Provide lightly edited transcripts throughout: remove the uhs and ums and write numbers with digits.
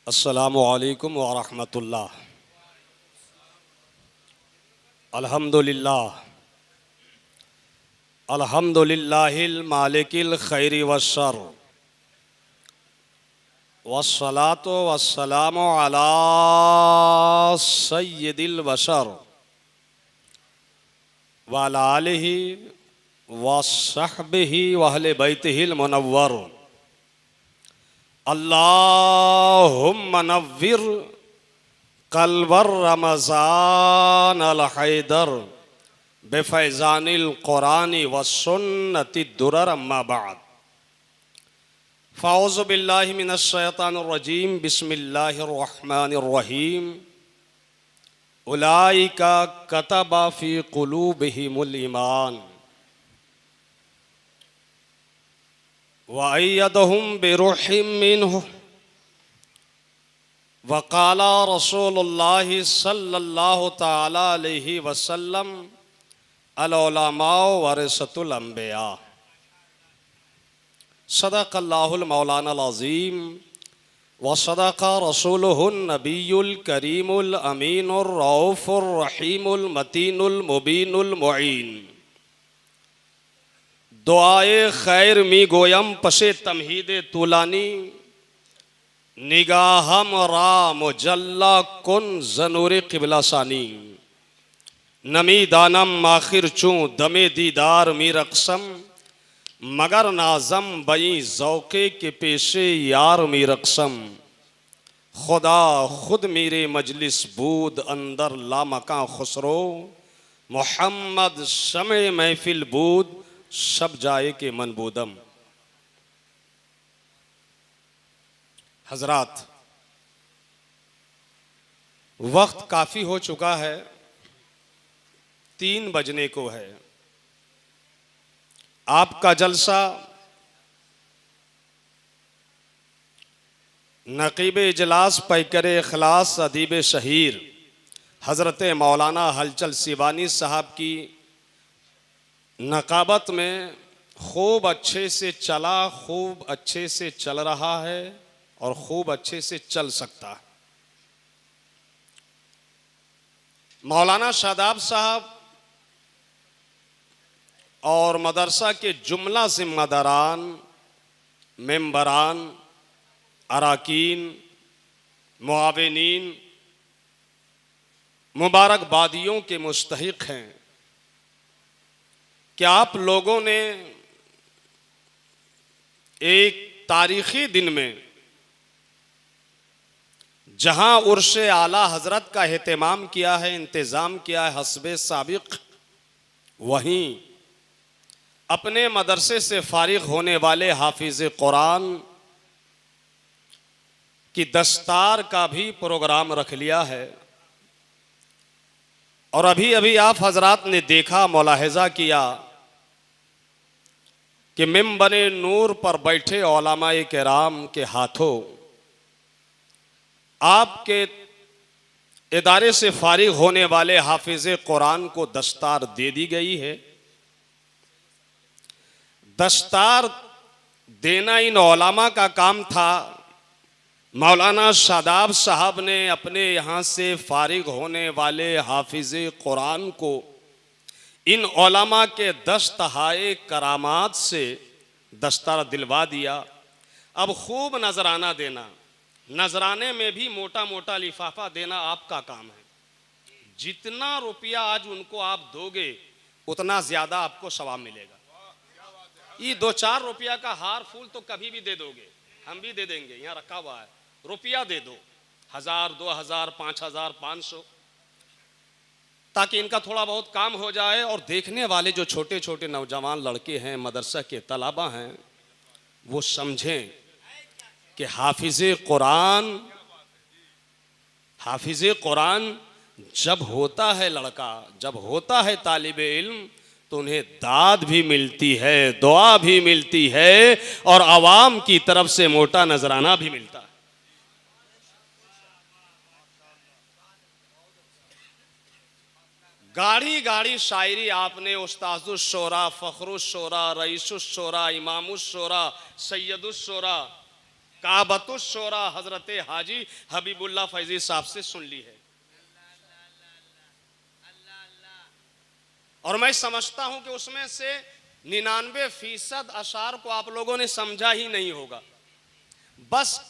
अस्सलामु अलैकुम व रहमतुल्लाह। अल्हम्दुलिल्लाह अल्हम्दुलिल्लाहिल मालिकिल खैरि वश्शर वस्सलातु वस्सलामु अला सय्यिदिल बशर व अला आलिहि व सहबिहि व अहले बैतिहिल मुनव्वर। अल्लाहुम्मा नव्विर कल्बर रमज़ान अल हैदर बेफैज़ानिल कुरानी व सुन्नति दुरर अम्मा बाद। फ़ाऊज़ु बिल्लाहि मिनश शैतानिर रजीम बिस्मिल्लाहिर रहमानिर रहीम। उलाइका कतबा फ़ी क़ुलूबिहिमुल ईमान व अय्यदहुम बिरूहिम मिन्हु वक़ाला रसूलुल्लाहि सल्लल्लाहु तआला अलैहि वसल्लम अल उलमाउ वरसतुल अंबिया। सदक़ल्लाहुल मौलानाल अज़ीम व सदक़ रसूलुहुन नबियुल करीमुल अमीनुर रऊफ़ुर रहीमुल मतीनुल मुबीनुल मुईन। दुआए खैर मी गोयम पशे तमहीदे तुलानी निगाहम रा मुजल्ला कुन ज़नूरे क़िबला सानी। नमी दानम आखिर चूँ दमे दीदार मी रक़सम मगर नाज़म बई ज़ौक़े के पेशे यार मी रक़सम। खुदा खुद मेरे मजलिस बूद अंदर लामकां खुसरो मोहम्मद शमे महफिल बूद सब जाए के मनबूदम। हजरात, वक्त काफ़ी हो चुका है, 3 बजने को है। आपका जलसा नकीब इजलास पैकर इखलास अदीब शहीर हज़रत मौलाना हलचल सिवानी साहब की नकाबत में खूब अच्छे से चला, खूब अच्छे से चल रहा है और खूब अच्छे से चल सकता है। मौलाना शादाब साहब और मदरसा के जुमला जिम्मेदारान, मेंबरान, अराकीन, मुआविनीन मुबारकबादियों के मुस्तहिक हैं कि आप लोगों ने एक तारीख़ी दिन में जहां उर्स आला हजरत का एहतमाम किया है, इंतज़ाम किया है हस्बे साबिक़, वहीं अपने मदरसे से फारिग होने वाले हाफिज़ कुरान की दस्तार का भी प्रोग्राम रख लिया है। और अभी अभी आप हजरात ने देखा, मुलाहिज़ा किया कि मिंबरे नूर पर बैठे उलमाए किराम के हाथों आपके इदारे से फारिग होने वाले हाफिज़ कुरान को दस्तार दे दी गई है। दस्तार देना इन उलमा का काम था। मौलाना शादाब साहब ने अपने यहाँ से फारिग होने वाले हाफिज़ कुरान को इन उलमा के दस्तहाए करामात से दस्तार दिलवा दिया। अब खूब नजराना देना, नजराने में भी मोटा मोटा लिफाफा देना आपका काम है। जितना रुपया आज उनको आप दोगे उतना ज़्यादा आपको सवाब मिलेगा। ये 2-4 रुपया का हार फूल तो कभी भी दे दोगे, हम भी दे देंगे, यहाँ रखा हुआ है। रुपया दे दो, 1000, 2000, 5000, 500, ताकि इनका थोड़ा बहुत काम हो जाए। और देखने वाले जो छोटे छोटे नौजवान लड़के हैं, मदरसा के तलबा हैं, वो समझें कि हाफिज़े कुरान जब होता है लड़का, जब होता है तालिबे इल्म, तो उन्हें दाद भी मिलती है, दुआ भी मिलती है और आवाम की तरफ से मोटा नजराना भी मिलता है। गाड़ी गाड़ी शायरी आपने उस्ताजुश शोरा, फ़ख्रुश शोरा, रईसुश शोरा, इमामुश शोरा, सैयदुश शोरा काबतुश्शोरा हजरत हाजी हबीबुल्लाह फैजी साहब से सुन ली है। और मैं समझता हूं कि उसमें से 99% अशार को आप लोगों ने समझा ही नहीं होगा। बस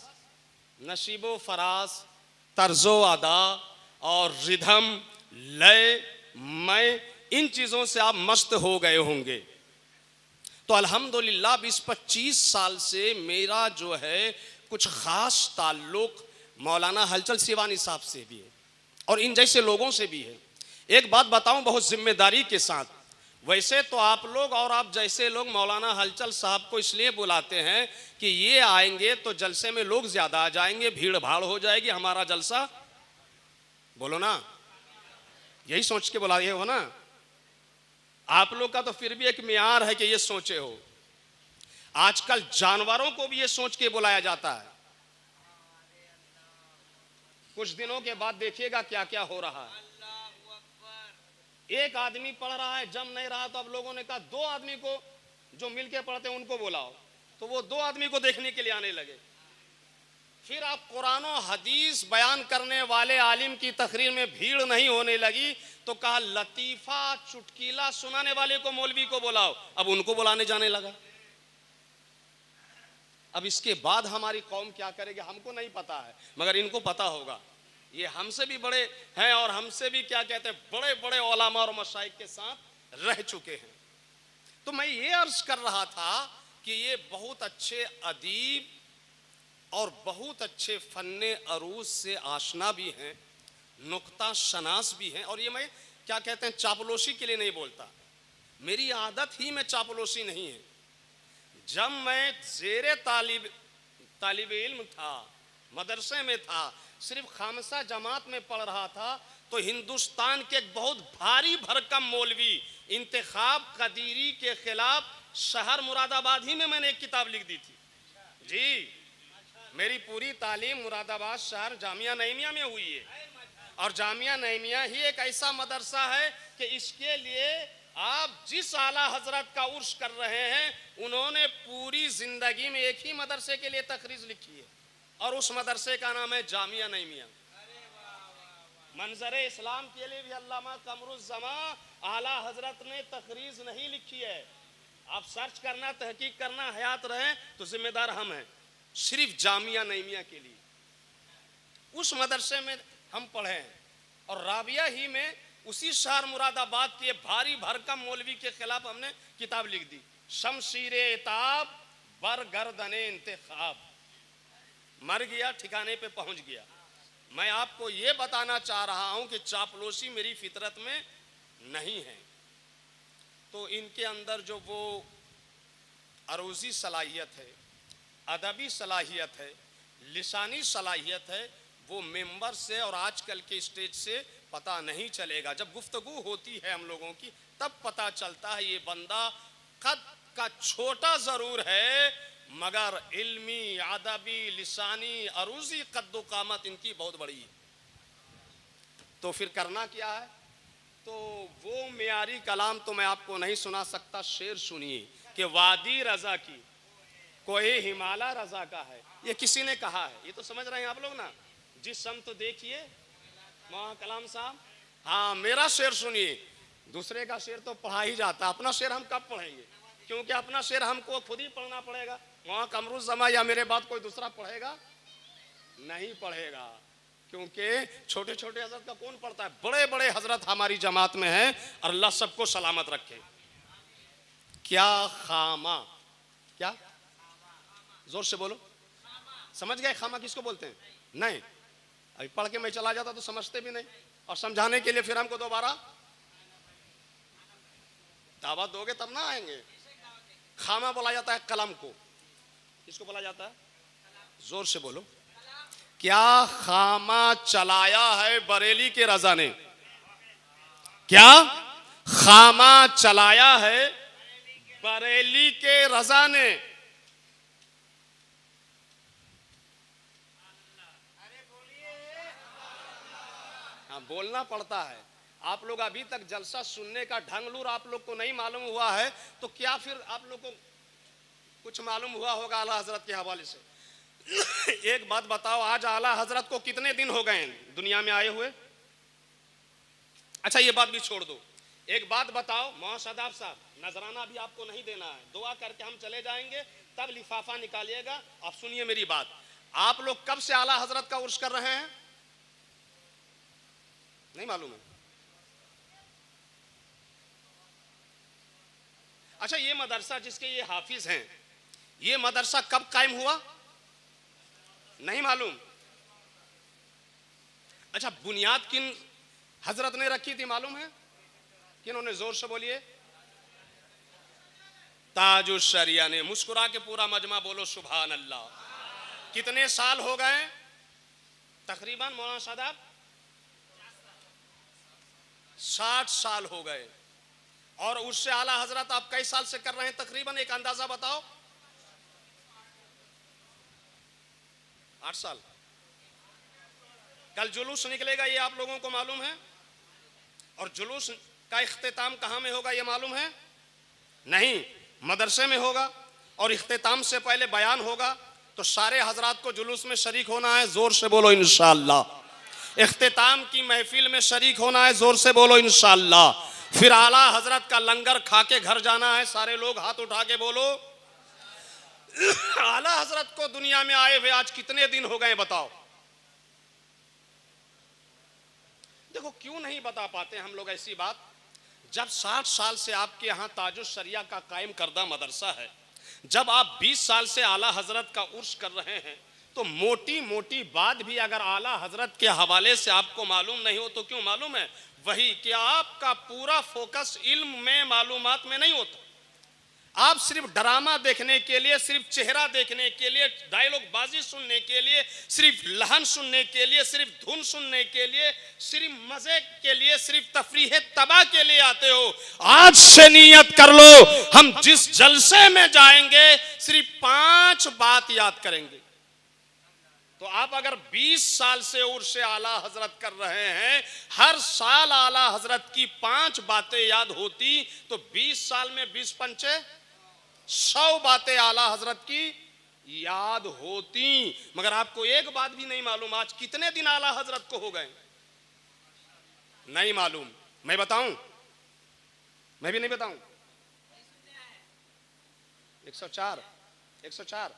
नशीबो फराज, तर्जो अदा और रिधम, लय, मैं, इन चीज़ों से आप मस्त हो गए होंगे। तो अल्हम्दुलिल्लाह 20-25 साल से मेरा जो है कुछ ख़ास ताल्लुक़ मौलाना हलचल सिवानी साहब से भी है और इन जैसे लोगों से भी है। एक बात बताऊं बहुत जिम्मेदारी के साथ, वैसे तो आप लोग और आप जैसे लोग मौलाना हलचल साहब को इसलिए बुलाते हैं कि ये आएंगे तो जलसे में लोग ज़्यादा आ जाएंगे, भीड़ भाड़ हो जाएगी, हमारा जलसा, बोलो ना, यही सोच के बुलाए हो ना। आप लोग का तो फिर भी एक मियार है कि ये सोचे हो। आजकल जानवरों को भी ये सोच के बुलाया जाता है। कुछ दिनों के बाद देखिएगा क्या क्या हो रहा है। एक आदमी पढ़ रहा है, जम नहीं रहा, तो अब लोगों ने कहा 2 आदमी को जो मिलके पढ़ते हैं उनको बुलाओ, तो वो 2 आदमी को देखने के लिए आने लगे। फिर आप कुरान और हदीस बयान करने वाले आलिम की तकरीर में भीड़ नहीं होने लगी, तो कहा लतीफा चुटकीला सुनाने वाले को, मौलवी को बुलाओ, अब उनको बुलाने जाने लगा। अब इसके बाद हमारी कौम क्या करेगी हमको नहीं पता है, मगर इनको पता होगा। ये हमसे भी बड़े हैं और हमसे भी क्या कहते हैं बड़े बड़े उलमा और मशाइख के साथ रह चुके हैं। तो मैं ये अर्ज कर रहा था कि ये बहुत अच्छे अदीब और बहुत अच्छे फन्ने अरूज से आशना भी हैं, नुक्ता शनास भी हैं। और ये मैं क्या कहते हैं चापलूसी के लिए नहीं बोलता, मेरी आदत ही में चापलूसी नहीं है। जब मैं ज़ेरे तालिब इल्म था, मदरसे में था, सिर्फ खामसा जमात में पढ़ रहा था, तो हिंदुस्तान के एक बहुत भारी भरकम मौलवी इंतखाब कदीरी के खिलाफ शहर मुरादाबाद ही में मैंने एक किताब लिख दी थी जी। मेरी पूरी तालीम मुरादाबाद शहर जामिया नईमिया में हुई है और जामिया नईमिया ही एक ऐसा मदरसा है कि इसके लिए आप जिस आला हजरत का उर्स कर रहे हैं उन्होंने पूरी जिंदगी में एक ही मदरसे के लिए तकरीज लिखी है और उस मदरसे का नाम है जामिया नईमिया। मंजर इस्लाम के लिए भी अल्लामा कमरुज़्ज़मा आला हजरत ने तकरीज नहीं लिखी है। आप सर्च करना, तहकीक करना, हयात रहें तो जिम्मेदार हम हैं। सिर्फ जामिया नईमिया के लिए उस मदरसे में हम पढ़े हैं और राबिया ही में उसी शहर मुरादाबाद के भारी भरकम मौलवी के खिलाफ हमने किताब लिख दी, शमशीरे इताब बर गर्दने इंतखाब। मर गया, ठिकाने पे पहुंच गया। मैं आपको ये बताना चाह रहा हूं कि चापलूसी मेरी फितरत में नहीं है। तो इनके अंदर जो वो अरूजी सलाहियत है, अदबी सलाहियत है, लिसानी सलाहियत है, वो मेंबर से और आजकल के स्टेज से पता नहीं चलेगा। जब गुफ्तगू होती है हम लोगों की तब पता चलता है ये बंदा कद का छोटा ज़रूर है मगर इल्मी, अदबी, लिसानी, अरूजी कद्दो कामत इनकी बहुत बड़ी है। तो फिर करना क्या है? तो वो मियारी कलाम तो मैं आपको नहीं सुना सकता, शेर सुनिए कि वादी रजा की कोई हिमालय रजा का है। ये किसी ने कहा है, ये तो समझ रहे हैं आप लोग ना। जिस सम तो देखिए मौलाना कलाम साहब, हाँ मेरा शेर सुनिए, दूसरे का शेर तो पढ़ा ही जाता, अपना शेर हम कब पढ़ेंगे? क्योंकि अपना शेर हमको खुद ही पढ़ना पड़ेगा। वहाँ कमरुज़्ज़मा या मेरे बाद कोई दूसरा पढ़ेगा नहीं पढ़ेगा, क्योंकि छोटे छोटे हजरत का कौन पढ़ता है? बड़े बड़े हजरत हमारी जमात में हैं और अल्लाह सबको सलामत रखे। क्या खामा, क्या जोर से बोलो, समझ गए खामा किसको बोलते हैं? नहीं, अभी पढ़ के मैं चला जाता तो समझते भी नहीं, और समझाने के लिए फिर हमको दोबारा दावत दोगे तब ना आएंगे। खामा बोला जाता है कलम को, किसको बोला जाता है? जोर से बोलो। क्या खामा चलाया है बरेली के रजा ने? क्या खामा चलाया है बरेली के रजा ने? हाँ बोलना पड़ता है। आप लोग अभी तक जलसा सुनने का ढंगलूर आप लोग को नहीं मालूम हुआ है, तो क्या फिर आप लोग को कुछ मालूम हुआ होगा आला हजरत के हवाले से? एक बात बताओ, आज आला हजरत को कितने दिन हो गए दुनिया में आए हुए? अच्छा ये बात भी छोड़ दो, एक बात बताओ मौलाना शादाब साहब, नजराना भी आपको नहीं देना है, दुआ करके हम चले जाएंगे, तब लिफाफा निकालिएगा। अब सुनिए मेरी बात, आप लोग कब से आला हजरत का उर्स कर रहे हैं? नहीं मालूम है? अच्छा ये मदरसा जिसके ये हाफिज हैं, ये मदरसा कब कायम हुआ? नहीं मालूम? अच्छा बुनियाद किन हजरत ने रखी थी मालूम है? किन्होंने? जोर से बोलिए। ताजुश शरिया ने। मुस्कुरा के पूरा मजमा बोलो सुभान अल्लाह। कितने साल हो गए तकरीबन मौलाना साहब? 60 साल हो गए। और उससे आला हजरत आप कई साल से कर रहे हैं तकरीबन, एक अंदाजा बताओ? 8 साल। कल जुलूस निकलेगा ये आप लोगों को मालूम है? और जुलूस का इख्तिताम कहां में होगा ये मालूम है? नहीं, मदरसे में होगा। और इख्तिताम से पहले बयान होगा, तो सारे हजरात को जुलूस में शरीक होना है। जोर से बोलो इंशाअल्लाह। इख्तिताम की महफिल में शरीक होना है। जोर से बोलो इंशाअल्लाह। फिर आला हजरत का लंगर खा के घर जाना है। सारे लोग हाथ उठा के बोलो। आला हजरत को दुनिया में आए हुए आज कितने दिन हो गए बताओ? देखो क्यों नहीं बता पाते हम लोग ऐसी बात, जब 60 साल से आपके यहाँ ताजुश शरिया का कायम करदा मदरसा है, जब आप 20 साल से आला हजरत का उर्स कर रहे हैं, तो मोटी मोटी बात भी अगर आला हजरत के हवाले से आपको मालूम नहीं हो तो क्यों मालूम है? वही कि आपका पूरा फोकस इल्म में, मालूमात में नहीं होता। आप सिर्फ ड्रामा देखने के लिए, सिर्फ चेहरा देखने के लिए, डायलॉग बाजी सुनने के लिए, सिर्फ लहन सुनने के लिए, सिर्फ धुन सुनने के लिए, सिर्फ मजे के लिए, सिर्फ तफरीह तबाह के लिए आते हो। आज से नियत कर लो, हम जिस जलसे में जाएंगे सिर्फ 5 बात याद करेंगे। तो आप अगर 20 साल से उर्स आला हजरत कर रहे हैं, हर साल आला हजरत की 5 बातें याद होती, तो 20 साल में 20 पंचे 100 बातें आला हजरत की याद होती। मगर आपको एक बात भी नहीं मालूम, आज कितने दिन आला हजरत को हो गए नहीं मालूम। मैं बताऊं? मैं भी नहीं बताऊं? 104 104।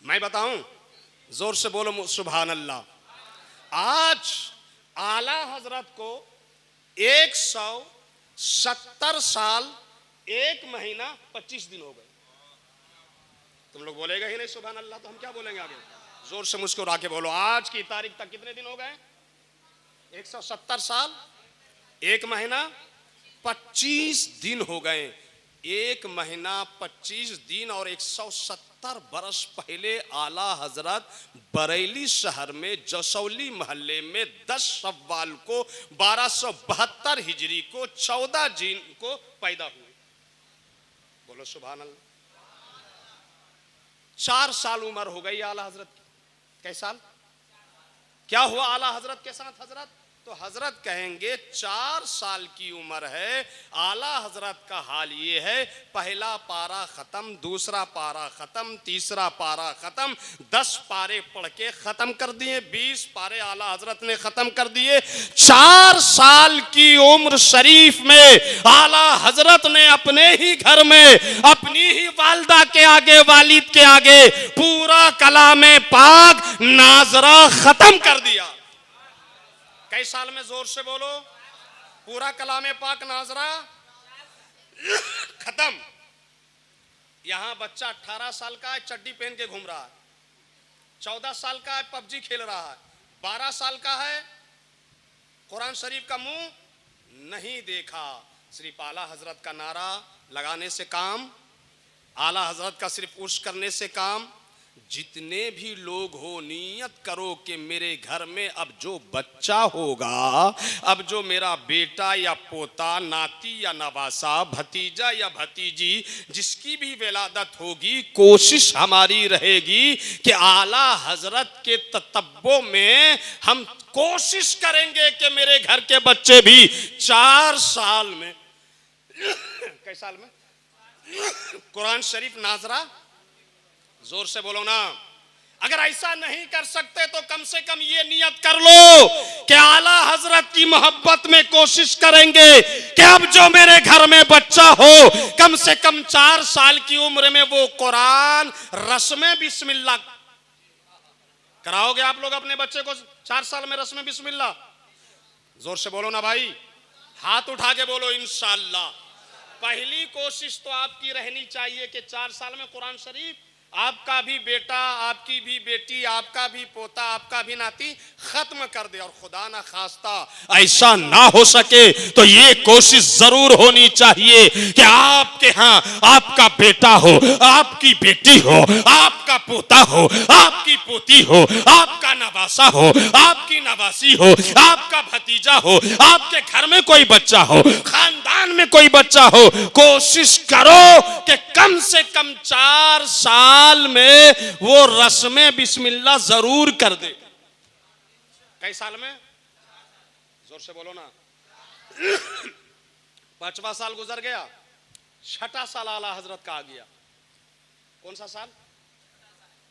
मैं बताऊं? जोर से बोलो सुभान अल्लाह। आज आला हजरत को 170 साल 1 महीना 25 दिन हो गए। तुम लोग बोलेगा ही नहीं सुभान अल्लाह, तो हम क्या बोलेंगे आगे? जोर से मुस्कुरा के बोलो। आज की तारीख तक कितने दिन हो गए? 170 साल 1 महीना 25 दिन हो गए। 1 महीना 25 दिन और 170 बरस पहले आला हजरत बरेली शहर में जसौली मोहल्ले में 10 शव्वाल को 1272 हिजरी को 14 जून को पैदा हुए। बोलो सुभान अल्लाह। 4 साल उम्र हो गई आला हजरत की। कैसे साल? क्या हुआ आला हजरत के साथ? हजरत तो हजरत कहेंगे 4 साल की उम्र है। आला हजरत का हाल ये है, पहला पारा खत्म, दूसरा पारा खत्म, तीसरा पारा खत्म, 10 पारे पढ़ के खत्म कर दिए, 20 पारे आला हजरत ने खत्म कर दिए। 4 साल की उम्र शरीफ में आला हजरत ने अपने ही घर में, अपनी ही वालदा के आगे, वालिद के आगे पूरा कलामे पाक नाजरा खत्म कर दिया। कई साल में? जोर से बोलो। पूरा कलामे पाक नाजरा खत्म। यहां बच्चा 18 साल का है, चड्डी पहन के घूम रहा है। 14 साल का है, पबजी खेल रहा है। 12 साल का है, कुरान शरीफ का मुंह नहीं देखा। सिर्फ आला हजरत का नारा लगाने से काम, आला हजरत का सिर्फ उर्स करने से काम। जितने भी लोग हो, नियत करो कि मेरे घर में अब जो बच्चा होगा, अब जो मेरा बेटा या पोता, नाती या नवासा, भतीजा या भतीजी, जिसकी भी विलादत होगी, कोशिश हमारी रहेगी कि आला हजरत के ततब्बो में हम कोशिश करेंगे कि मेरे घर के बच्चे भी 4 साल में कैसे साल में कुरान शरीफ नाजरा, जोर से बोलो ना। अगर ऐसा नहीं कर सकते तो कम से कम ये नियत कर लो कि आला हजरत की मोहब्बत में कोशिश करेंगे कि अब जो मेरे घर में बच्चा हो कम से कम 4 साल की उम्र में वो कुरान रस्म बिस्मिल्लाह कराओगे आप लोग अपने बच्चे को 4 साल में रस्म बिस्मिल्लाह? जोर से बोलो ना भाई, हाथ उठा के बोलो इंशाअल्लाह। पहली कोशिश तो आपकी रहनी चाहिए कि 4 साल में कुरान शरीफ आपका भी बेटा, आपकी भी बेटी, आपका भी पोता, आपका भी नाती खत्म कर दे। और खुदा ना खास्ता ऐसा ना हो सके तो ये कोशिश जरूर होनी चाहिए कि आपके यहाँ आपका बेटा हो, आपकी बेटी हो, आपका पोता हो, आपकी पोती हो, आपका नवासा हो, आपकी नवासी हो, आपका भतीजा हो, आपके घर में कोई बच्चा हो, खानदान में कोई बच्चा हो। कोशिश करो कि कम से कम 4 साल में वो रस्म बिस्मिल्लाह जरूर कर दे। कई साल में? जोर से बोलो ना। 5वां साल गुजर गया, 6ठा साल आला हजरत का आ गया। कौन सा साल?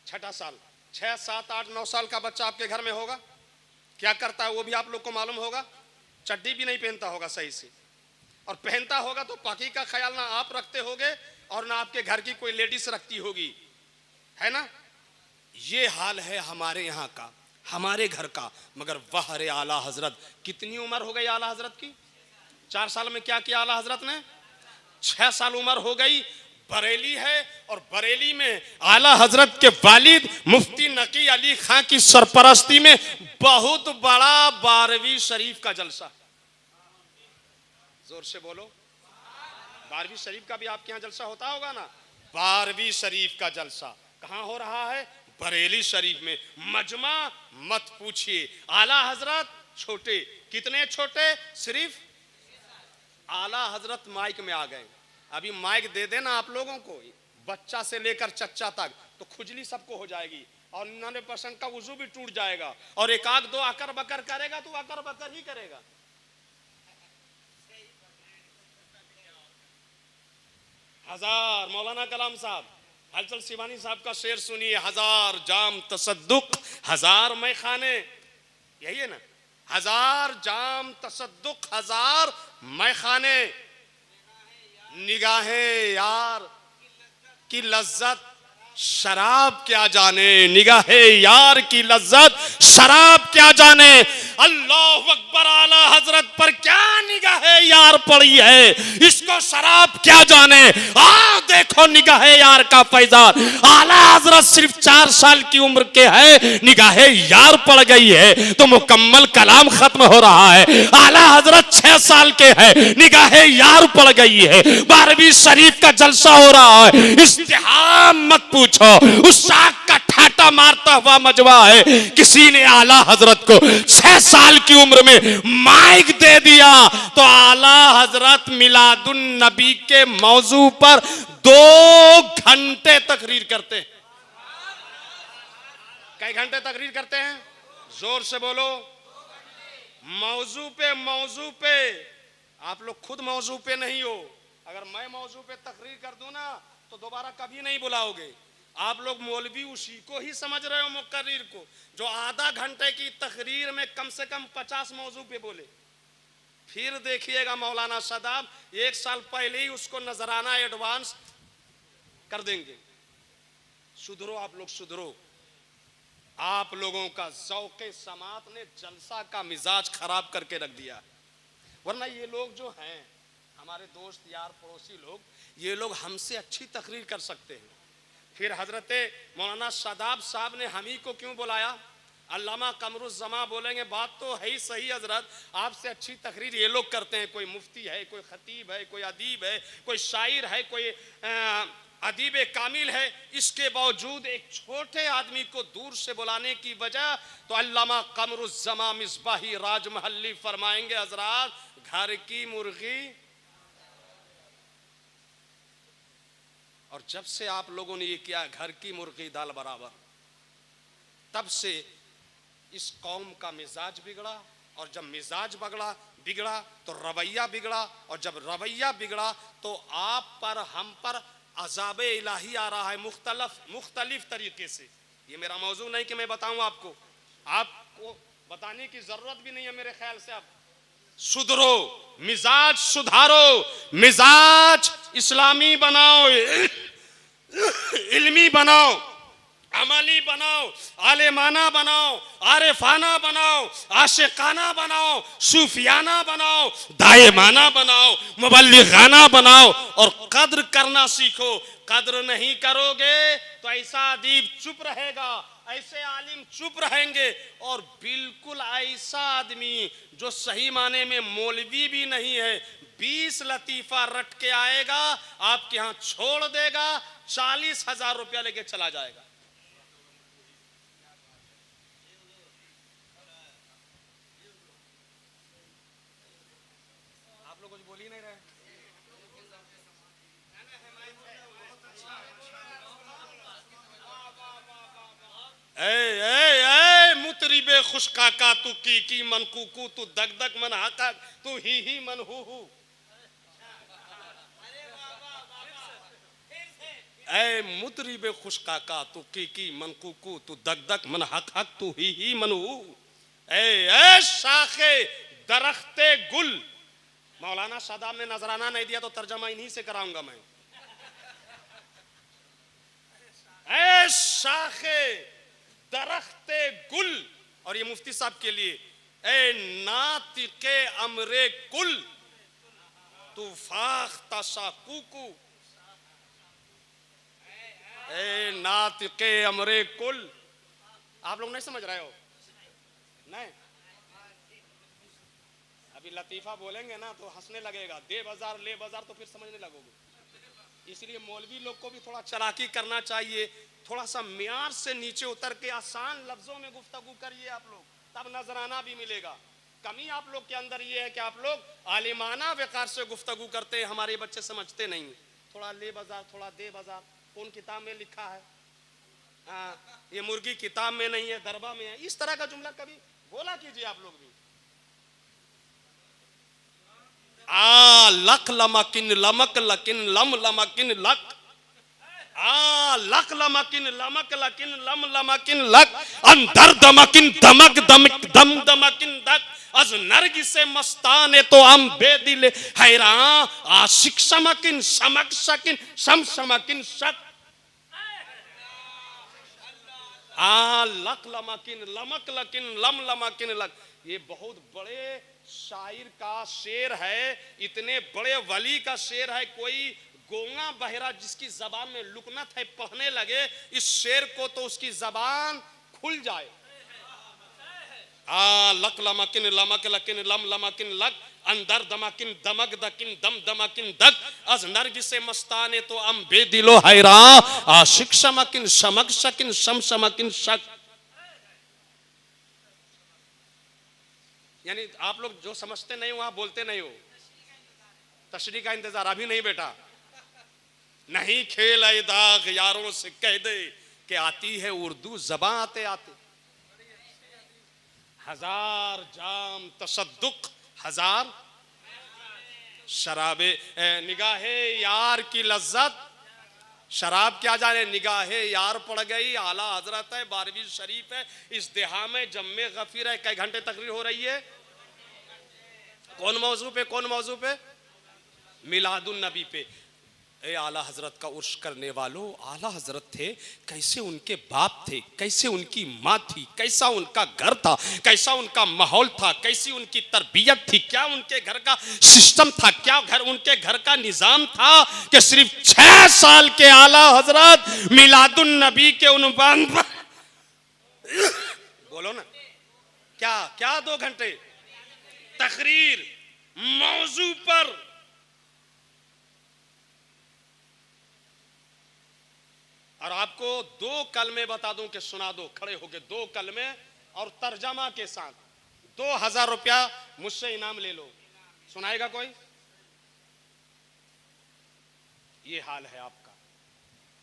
6ठा साल। 6, 7, 8, 9 साल का बच्चा आपके घर में होगा, क्या करता है वो भी आप लोग को मालूम होगा। चड्डी भी नहीं पहनता होगा सही से, और पहनता होगा तो पाकी का ख्याल ना आप रखते होगे और ना आपके घर की कोई लेडीज रखती होगी, है ना। ये हाल है हमारे यहाँ का, हमारे घर का। मगर वाह रे आला हजरत, कितनी उम्र हो गई आला हजरत की? 4 साल में क्या किया आला हजरत ने? 6 साल उम्र हो गई। बरेली है और बरेली में आला हजरत के वालिद मुफ्ती नकी अली खां की सरपरस्ती में बहुत बड़ा 12वीं शरीफ का जलसा। जोर से बोलो। 12वीं शरीफ का भी आपके यहाँ जलसा होता होगा ना। 12वीं शरीफ का जलसा कहाँ हो रहा है? बरेली शरीफ में। मजमा मत पूछिए। आला हजरत छोटे, कितने छोटे? सिर्फ आला हजरत माइक में आ गए। अभी माइक दे देना आप लोगों को, बच्चा से लेकर चच्चा तक, तो खुजली सबको हो जाएगी और 99% का वजू भी टूट जाएगा। और एक आध दो आकर बकर करेगा तो आकर बकर ही करेगा। हजार मौलाना कलाम साहब, हलचल शिवानी साहब का शेर सुनिए। 1000 जाम तसद्दुक, 1000 मैं खाने, यही है ना। 1000 जाम तसद्दुक, 1000 मैं खाने, निगाहें यार की लज्जत शराब क्या जाने, निगाहे यार की लज्जत शराब क्या जाने। अल्लाह अकबर, आला हजरत पर क्या निगाहे यार पड़ी है, इसको शराब क्या जाने। देखो निगाहे यार का फैजान। आला हजरत सिर्फ 4 साल की उम्र के है, निगाहे यार पड़ गई है तो मुकम्मल कलाम खत्म हो रहा है। आला हजरत 6 साल के है, निगाहे यार पड़ गई है, 12वीं शरीफ का जलसा हो रहा है। इस्तिहाम मत पूछो, उस शाख का ठाटा मारता हुआ मजवा है। किसी ने आला हजरत को 6 साल की उम्र में माइक दे दिया तो आला हजरत मिलादुन नबी के मौजू पर 2 घंटे तकरीर करते हैं। कई घंटे तकरीर करते हैं? जोर से बोलो। मौजू पे आप लोग खुद मौजू पे नहीं हो। अगर मैं मौजू पे तकरीर कर दूं ना तो दोबारा कभी नहीं बुलाओगे। आप लोग मौलवी उसी को ही समझ रहे हो, मुकर्रिर को, जो आधा घंटे की तकरीर में कम से कम 50 मौजू पे बोले। फिर देखिएगा मौलाना शादाब 1 साल पहले ही उसको नजराना एडवांस कर देंगे। सुधरो आप लोग, सुधरो। आप लोगों का ज़ौक़े समात ने जलसा का मिजाज खराब करके रख दिया। वरना ये लोग जो हैं हमारे दोस्त यार पड़ोसी लोग, ये लोग हमसे अच्छी तकरीर कर सकते हैं। फिर हजरत मौलाना शादाब साहब ने हम ही को क्यों बुलाया? अल्लामा कमरुज़्ज़मा बोलेंगे बात तो है ही सही हजरत, आपसे अच्छी तकरीर ये लोग करते हैं। कोई मुफ्ती है, कोई खतीब है, कोई अदीब है, कोई शायर है, कोई अदीब कामिल है। इसके बावजूद एक छोटे आदमी को दूर से बुलाने की वजह तो अल्लामा कमरुज़्ज़मा मिसबाही राजमहल्ली फरमाएंगे हजरत घर की मुर्गी। और जब से आप लोगों ने ये किया घर की मुर्गी दाल बराबर, तब से इस कौम का मिजाज बिगड़ा। और जब मिजाज बिगड़ा तो रवैया बिगड़ा, और जब रवैया बिगड़ा तो आप पर हम पर अज़ाब इलाही आ रहा है मुख्तलिफ तरीके से। ये मेरा मौजू नहीं कि मैं बताऊं आपको, आपको बताने की जरूरत भी नहीं है मेरे ख्याल से। आप सुधरो, मिजाज सुधारो, मिजाज इस्लामी बनाओ, इल्मी बनाओ, अमली बनाओ, आलिमाना बनाओ, आरिफाना बनाओ, आशिकाना बनाओ, सूफियाना बनाओ, दायमाना बनाओ, मुबल्लिगाना बनाओ, और कद्र करना सीखो। कद्र नहीं करोगे तो ऐसा अदीब चुप रहेगा, ऐसे आलिम चुप रहेंगे, और बिल्कुल ऐसा आदमी जो सही माने में मौलवी भी नहीं है, 20 लतीफा रट के आएगा, आपके यहाँ छोड़ देगा, 40,000 रुपया लेके चला जाएगा। आप लोग कुछ बोल ही नहीं रहे। ए मुतरिबे खुशका का तू की मन कुकू, तू दग दग मन हाका, तू ही मन हु। ए मुतरिबे खुशका का तू की मन कुकू, तू दग दग मन हक हक, तू ही मन हु। ए शाखे दरख्ते गुल। मौलाना शादाब ने नजराना नहीं दिया तो तर्जमा इन्हीं से कराऊंगा मैं। ए शाखे दरख्ते गुल, और ये मुफ्ती साहब के लिए, ए नातिके अमरे कुल, तू फाख्ता सा कुकू। ए नातिके अमरे कुल। आप लोग नहीं समझ रहे हो? नहीं, अभी लतीफा बोलेंगे ना तो हंसने लगेगा, दे बाजार ले बाजार, तो फिर समझने लगोगे। इसलिए मौलवी लोग को भी थोड़ा चालाकी करना चाहिए, थोड़ा सा मियार से नीचे उतर के आसान लफ्जों में गुफ्तगू करिए आप लोग, तब नजराना भी मिलेगा। कमी आप लोग के अंदर ये है कि आप लोग आलिमाना वकार से गुफ्तगू करते हैं, हमारे बच्चे समझते नहीं। थोड़ा ले बाजार, थोड़ा दे बाजार, कौन किताब में लिखा है? ये मुर्गी किताब में नहीं है, दरबा में है। इस तरह का जुमला कभी बोला कीजिए आप लोग भी। आ लक लमकिन लमक लकिन लम लमकिन लक, आ लक लमकिन लमक लकिन लम लमकिन लक, अंदर दमकिन दमक दमक दम दमकिन दक, अज नरगी से मस्ताने तो हम बेदिल हैरान, आशिक समकिन समक सकिन सम समकिन शक। आ लक लमकिन लमक लकिन लम लमकिन लक, ये बहुत बड़े शायर का शेर है, इतने बड़े वली का शेर है। कोई गोंगा बहरा जिसकी जबान में लुकनत है पढ़ने लगे इस शेर को तो उसकी जबान खुल जाए। आ लक लमकिन लमक लकिन लम लमकिन लक, अंदर दमकिन दमक दकिन दम दमकिन दक, अज नरगी से मस्ताने तो अम बेदिलो हैरान, आशिक समकिन समक सकिन सम समकिन शक। यानी आप लोग जो समझते नहीं हो, आप बोलते नहीं हो। तशरीह का इंतजार अभी नहीं बेटा, नहीं खेल ऐ दाग यारों से कह दे कि आती है उर्दू ज़बां आते आते। हजार जाम तसद्दुक, हजार शराबे निगाहे यार की लज्जत, शराब क्या जाने निगाहे यार पड़ गई। आला हजरत है, 12वीं शरीफ है, इस देहा में जम्मे गफीर है। कई घंटे तकरीर हो रही है, कौन मौजू पे? कौन मौजू पे? मिलादुन नबी पे। ए आला हजरत का उर्श करने वालों, आला हजरत थे, कैसे उनके बाप थे, कैसे उनकी माँ थी, कैसा उनका घर था, कैसा उनका माहौल था, कैसी उनकी तरबियत थी, क्या उनके घर का सिस्टम था, क्या उनके घर का निजाम था कि सिर्फ 6 साल के आला हजरत मिलादुन नबी के उन्वान पर बोलो ना, क्या 2 घंटे तकरीर मौजू पर। और आपको 2 कलमे बता दूं कि सुना दो, खड़े होके 2 कलमे और तर्जमा के साथ 2000 रुपया मुझसे इनाम ले लो। सुनाएगा कोई? ये हाल है आपका।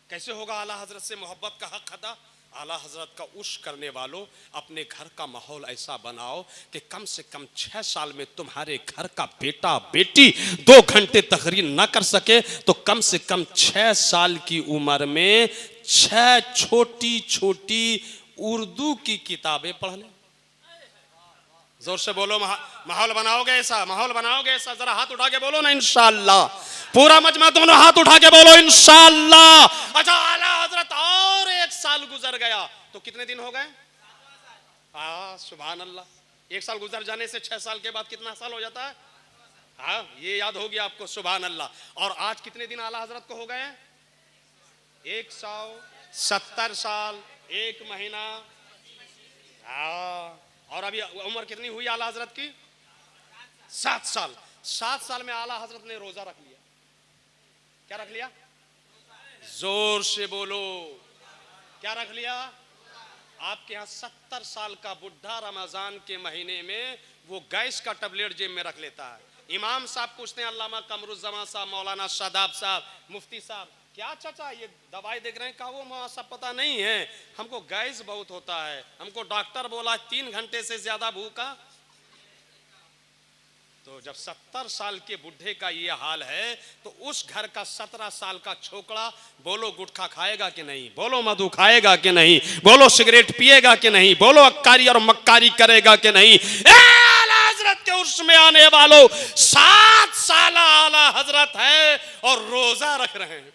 कैसे होगा आला हजरत से मोहब्बत का हक अदा? आला हजरत का उर्स करने वालों, अपने घर का माहौल ऐसा बनाओ कि कम से कम 6 साल में तुम्हारे घर का बेटा बेटी 2 घंटे तकरीर ना कर सके तो कम से कम 6 साल की उम्र में 6 छोटी छोटी उर्दू की किताबें पढ़ ले। जोर से बोलो, माहौल बनाओगे ऐसा, माहौल बनाओगे ऐसा? जरा हाथ उठा के बोलो ना इंशाअल्लाह। पूरा मजमा दोनों हाथ उठा के बोलो इंशाअल्लाह। अच्छा, आला हजरत और 1 साल गुजर गया तो कितने दिन हो गए? हाँ, सुभान अल्लाह। 1 साल गुजर जाने से 6 साल के बाद कितना साल हो जाता है? हाँ, ये याद हो गया आपको, सुभान अल्लाह। और आज कितने दिन आला हजरत को हो गए? 170 साल 1 महीना। हाँ, और अभी उम्र कितनी हुई आला हजरत की? 7 साल। 7 साल में आला हजरत ने रोजा रख लिया। क्या रख लिया? जोर से बोलो, क्या रख लिया? आपके यहाँ 70 साल का बुढ़ा रमजान के महीने में वो गैस का टैबलेट जेब में रख लेता है। इमाम साहब पूछते हैं, अल्लामा कमरुज़्ज़मान साहब, मौलाना शादाब साहब, मुफ्ती साहब, क्या चाचा ये दवाई देख रहे हैं? कहा वो माँ सब पता नहीं है, हमको गैस बहुत होता है, हमको डॉक्टर बोला 3 घंटे से ज्यादा भूखा। तो जब 70 साल के बुढ़े का ये हाल है तो उस घर का 17 साल का छोकरा, बोलो गुटखा खाएगा कि नहीं? बोलो मधु खाएगा कि नहीं? बोलो सिगरेट पिएगा कि नहीं? बोलो अक्कारी और मक्कारी करेगा कि नहीं? आला हजरत के उर्स में आने वालों, 7 साल आला हजरत है और रोजा रख रहे हैं।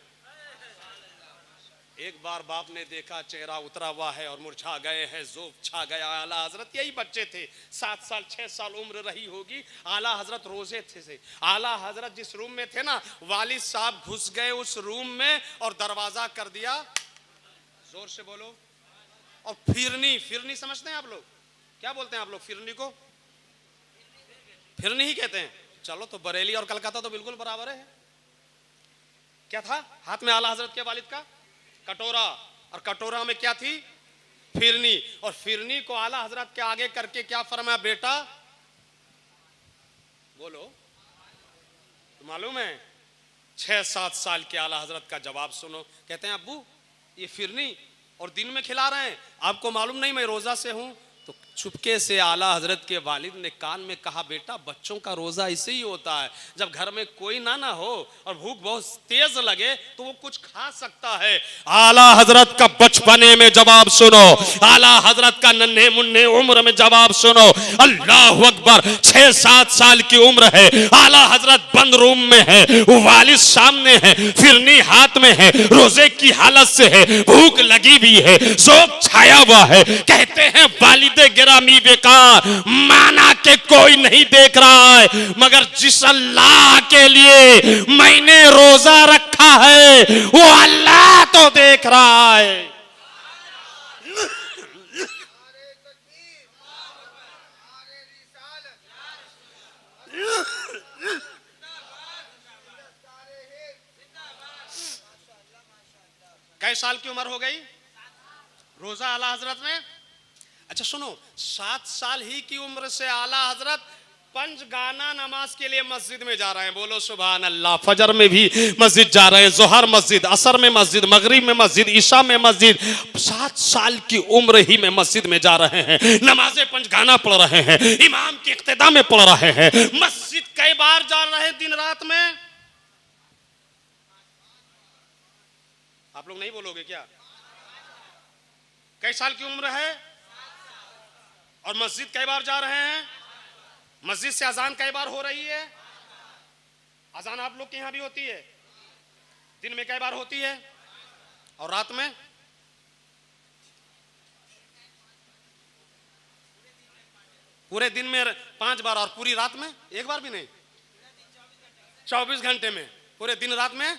एक बार बाप ने देखा चेहरा उतरा हुआ है और मुरझा गए हैं, जोफ छा गया। आला हजरत यही बच्चे थे, 7 साल 6 साल उम्र रही होगी। आला हजरत रोजे थे से। आला हजरत जिस रूम में थे ना, वालिद साहब घुस गए उस रूम में और दरवाजा कर दिया। जोर से बोलो। और फिरनी, फिरनी समझते हैं आप लोग? क्या बोलते हैं आप लोग फिरनी को? फिरनी ही कहते हैं। चलो, तो बरेली और कलकत्ता तो बिल्कुल बराबर है। क्या था हाथ में आला हजरत के वालिद का? कटोरा, और कटोरा में क्या थी? फिरनी। और फिरनी को आला हजरत के आगे करके क्या फरमाया? बेटा बोलो, तो मालूम है? 6-7 साल के आला हजरत का जवाब सुनो। कहते हैं अब्बू ये फिरनी और दिन में खिला रहे हैं, आपको मालूम नहीं मैं रोजा से हूं? तो चुपके से आला हजरत के वालिद ने कान में कहा, बेटा बच्चों का रोजा ऐसे ही होता है, जब घर में कोई ना हो और भूख बहुत तेज लगे तो वो कुछ खा सकता है। आला हजरत का बचपने में जवाब सुनो, आला हजरत का नन्हे मुन्ने उम्र में जवाब सुनो। अल्लाह अकबर। 6-7 साल की उम्र है, आला हजरत बंद रूम में है, वालिद सामने है, फिरनी हाथ में है, रोजे की हालत से है, भूख लगी भी है, जोक छाया हुआ है। कहते हैं वालिद गिरामी बेकार, माना के कोई नहीं देख रहा है, मगर जिस अल्लाह के लिए मैंने रोजा रखा है वो अल्लाह तो देख रहा है। कई साल की उम्र हो गई? रोजा आला हजरत में। अच्छा सुनो, 7 साल ही की उम्र से आला हजरत पंचगाना नमाज के लिए मस्जिद में जा रहे हैं। बोलो सुभान अल्लाह। फजर में भी मस्जिद जा रहे हैं, जोहर मस्जिद, असर में मस्जिद, मगरिब में मस्जिद, ईशा में मस्जिद। 7 साल की उम्र ही में मस्जिद में जा रहे हैं, नमाजें पंचगाना पढ़ रहे हैं, इमाम की इक्तिदा में पढ़ रहे हैं। मस्जिद कई बार जा रहे हैं दिन रात में? आप लोग नहीं बोलोगे क्या? कई साल की उम्र है और मस्जिद कई बार जा रहे हैं? मस्जिद से अजान कई बार हो रही है? अजान आप लोग के यहां भी होती है? दिन में कई बार होती है और रात में? पूरे दिन में 5 बार और पूरी रात में 1 बार भी नहीं? 24 घंटे में पूरे दिन रात में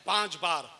5 बार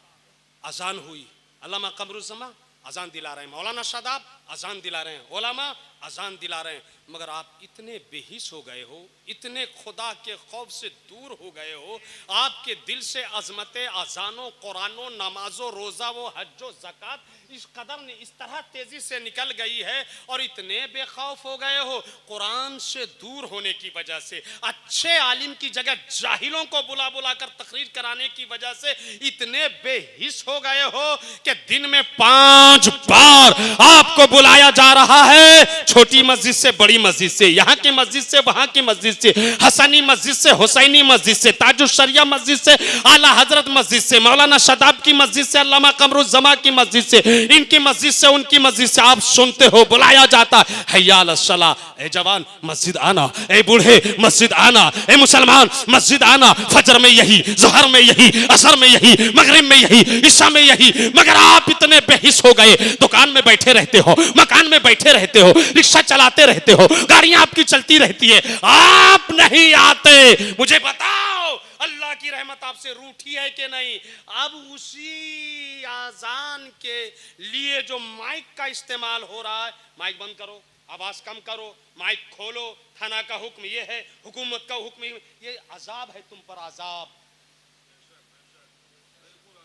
अजान हुई। अल्लामा कमरुज़्ज़मान अजान दिला रहे हैं, मौलाना शादाब अजान दिला रहे हैं, उलमा अजान दिला रहे हैं, मगर आप इतने बेहिस हो गए हो, इतने खुदा के खौफ से दूर हो गए हो, आपके दिल से अजमत अजानो, कुरानो, नमाजो, रोज़ा व हज्जो, ज़कात इस कदर ने इस तरह तेजी से निकल गई है और इतने बेखौफ हो गए हो कुरान से दूर होने की वजह से, अच्छे आलिम की जगह जाहिलों को बुला बुला कर तकरीर कराने की वजह से इतने बेहिस हो गए हो कि दिन में 5 बार आपको बुलाया जा रहा है, छोटी मस्जिद से, बड़ी मस्जिद से, यहाँ की मस्जिद से, वहां की मस्जिद से, हसनी मस्जिद से, हुसैनी मस्जिद से, ताजुश शरिया मस्जिद से, आला हजरत मस्जिद से, मौलाना शदाब की मस्जिद से, अल्लामा कमरुज़्ज़मा की मस्जिद से, इनकी मस्जिद से, उनकी मस्जिद से आप सुनते हो बुलाया जाता है, हय्या अला सला, ए जवान मस्जिद आना, ए बूढ़े मस्जिद आना, ए मुसलमान मस्जिद आना, फजर में यही, ज़ोहर में यही, असर में यही, मगरिब में यही, ईशा में यही, मगर आप इतने बेहिस हो गए, दुकान में बैठे रहते हो, मकान में बैठे रहते हो, रिक्शा चलाते रहते हो, गाड़ियां आपकी चलती रहती है, आप नहीं आते। मुझे बताओ अल्लाह की रहमत आपसे रूठी है कि नहीं? अब उसी आजान के लिए जो माइक का इस्तेमाल हो रहा है, माइक बंद करो, आवाज कम करो, माइक खोलो, थाना का हुक्म ये है, हुकूमत का हुक्म ये अजाब है तुम पर, अजाब।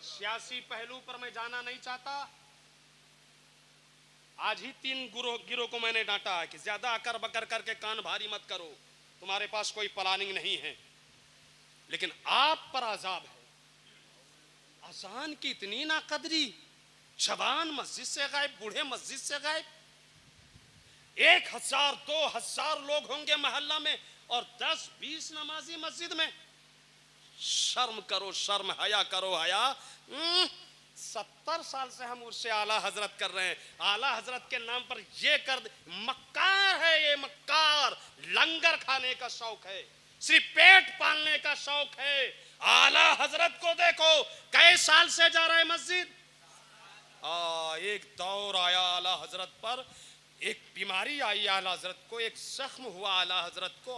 सियासी पहलू पर मैं जाना नहीं चाहता। आज ही 3 गिरोह को मैंने डांटा है कि ज्यादा अकर बकर करके कान भारी मत करो, तुम्हारे पास कोई प्लानिंग नहीं है, लेकिन आप पर अजाब है। अजान की इतनी नाकदरी, जवान मस्जिद से गायब, बूढ़े मस्जिद से गायब, 1000 2000 लोग होंगे मोहल्ला में और 10-20 नमाजी मस्जिद में। शर्म करो, शर्म, हया करो, हया। 70 साल से हम उससे आला हजरत कर रहे हैं, आला हजरत के नाम पर ये कर, मक्कार है ये, मक्कार। लंगर खाने का शौक है, सिर्फ पेट पालने का शौक है। आला हजरत को देखो, कई साल से जा रहे मस्जिद। एक दौर आया आला हजरत पर, एक बीमारी आई आला हजरत को, एक जख्म हुआ आला हजरत को,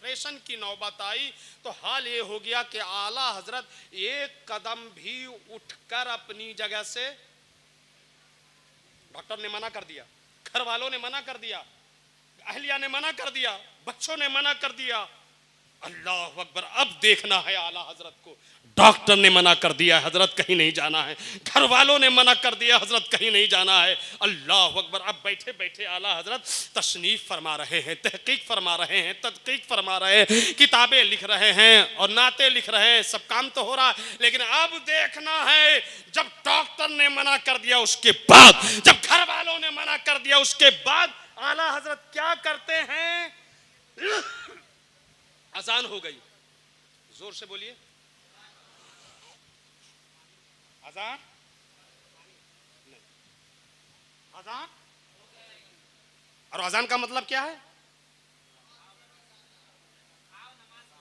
ऑपरेशन की नौबत आई तो हाल ये हो गया कि आला हजरत एक कदम भी उठकर अपनी जगह से, डॉक्टर ने मना कर दिया, घर वालों ने मना कर दिया, अहलिया ने मना कर दिया, बच्चों ने मना कर दिया। अल्लाह अकबर, अब देखना है आला हजरत को। डॉक्टर ने मना कर दिया, हजरत कहीं नहीं जाना है, घर वालों ने मना कर दिया, हजरत कहीं नहीं जाना है। अल्लाह अकबर, अब बैठे बैठे आला हजरत तशनीफ फरमा रहे हैं, तहकीक फरमा रहे हैं, तदकीक फरमा रहे हैं, किताबें लिख रहे हैं और नाते लिख रहे हैं, सब काम तो हो रहा है। लेकिन अब देखना है, जब डॉक्टर ने मना कर दिया उसके बाद, जब घर वालों ने मना कर दिया उसके बाद, आला हजरत क्या करते हैं? अजान हो गई, जोर से बोलिए, अजान नहीं, अजान। और अजान का मतलब क्या है?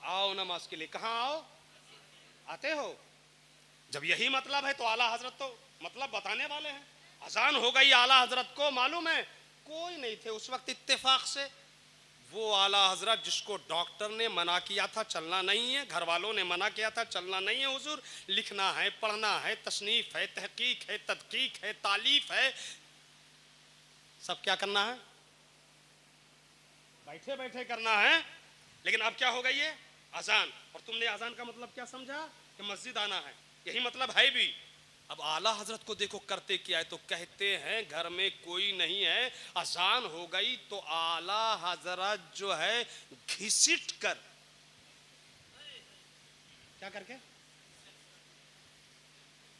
आओ नमाज के लिए। कहां आओ? आते हो? जब यही मतलब है तो आला हजरत तो मतलब बताने वाले हैं। अजान हो गई, आला हजरत को मालूम है, कोई नहीं थे उस वक्त इत्तेफाक से। वो आला हजरत जिसको डॉक्टर ने मना किया था चलना नहीं है, घर वालों ने मना किया था चलना नहीं है, हुजूर लिखना है, पढ़ना है, तसनीफ है, तहकीक है, तदकीक है, तालीफ है, सब क्या करना है? बैठे बैठे करना है। लेकिन अब क्या हो गई है? अजान। और तुमने अजान का मतलब क्या समझा? कि मस्जिद आना है, यही मतलब है भी। अब आला हजरत को देखो करते क्या है, तो कहते हैं घर में कोई नहीं है, अजान हो गई तो आला हजरत जो है घिसिट कर, क्या करके,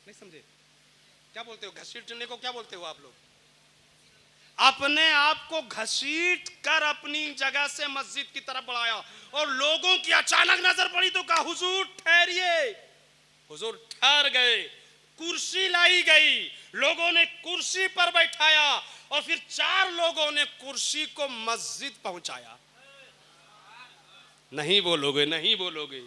नहीं समझे क्या बोलते हो? घसीटने को क्या बोलते हो आप लोग? अपने आप को घसीट कर अपनी जगह से मस्जिद की तरफ बढ़ाया और लोगों की अचानक नजर पड़ी तो कहा हुजूर ठहरिए। हुजूर ठहर गए, कुर्सी लाई गई, लोगों ने कुर्सी पर बैठाया और फिर 4 लोगों ने कुर्सी को मस्जिद पहुंचाया। नहीं बोलोगे, नहीं बोलोगे?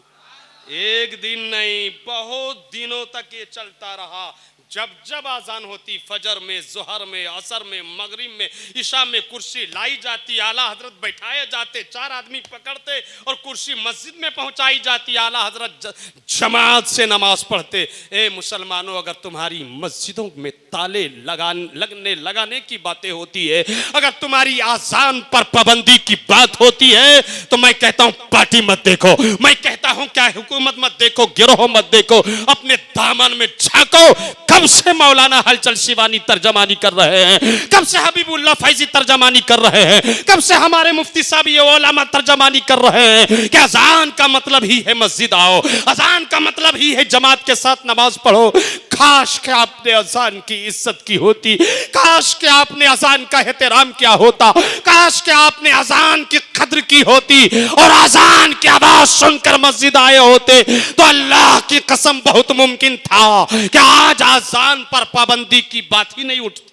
एक दिन नहीं, बहुत दिनों तक ये चलता रहा। जब जब आजान होती, फजर में, जोहर में, असर में, मगरिब में, इशा में, कुर्सी लाई जाती, आला हजरत बैठाए जाते, 4 आदमी पकड़ते और कुर्सी मस्जिद में पहुंचाई जाती, आला हजरत जमात से नमाज पढ़ते। ए मुसलमानों, अगर तुम्हारी मस्जिदों में ताले लगाने की बातें होती है, अगर तुम्हारी आजान पर पाबंदी की बात होती है, तो मैं कहता हूं पार्टी मत देखो, मैं कहता हूं क्या हुकूमत मत देखो, गिरोह मत देखो, अपने दामन में झांको। कब से मौलाना हलचल शिवानी तर्जमानी कर रहे हैं, कब से हबीबुल्लाह फैजी तर्जमानी कर रहे हैं, कब से हमारे मुफ्ती साहब ये उलमा तर्जमानी कर रहे हैं कि अजान का मतलब ही है मस्जिद आओ, अजान का मतलब ही है जमात के साथ नमाज पढ़ो। काश के आपने अजान की इज्जत की होती, काश के आपने अजान का एहतराम किया होता, काश के आपने अजान की कद्र की होती और अजान की आवाज सुनकर मस्जिद आए होते, तो अल्लाह की कसम बहुत मुमकिन था कि आज अजान पर पाबंदी की बात ही नहीं उठती।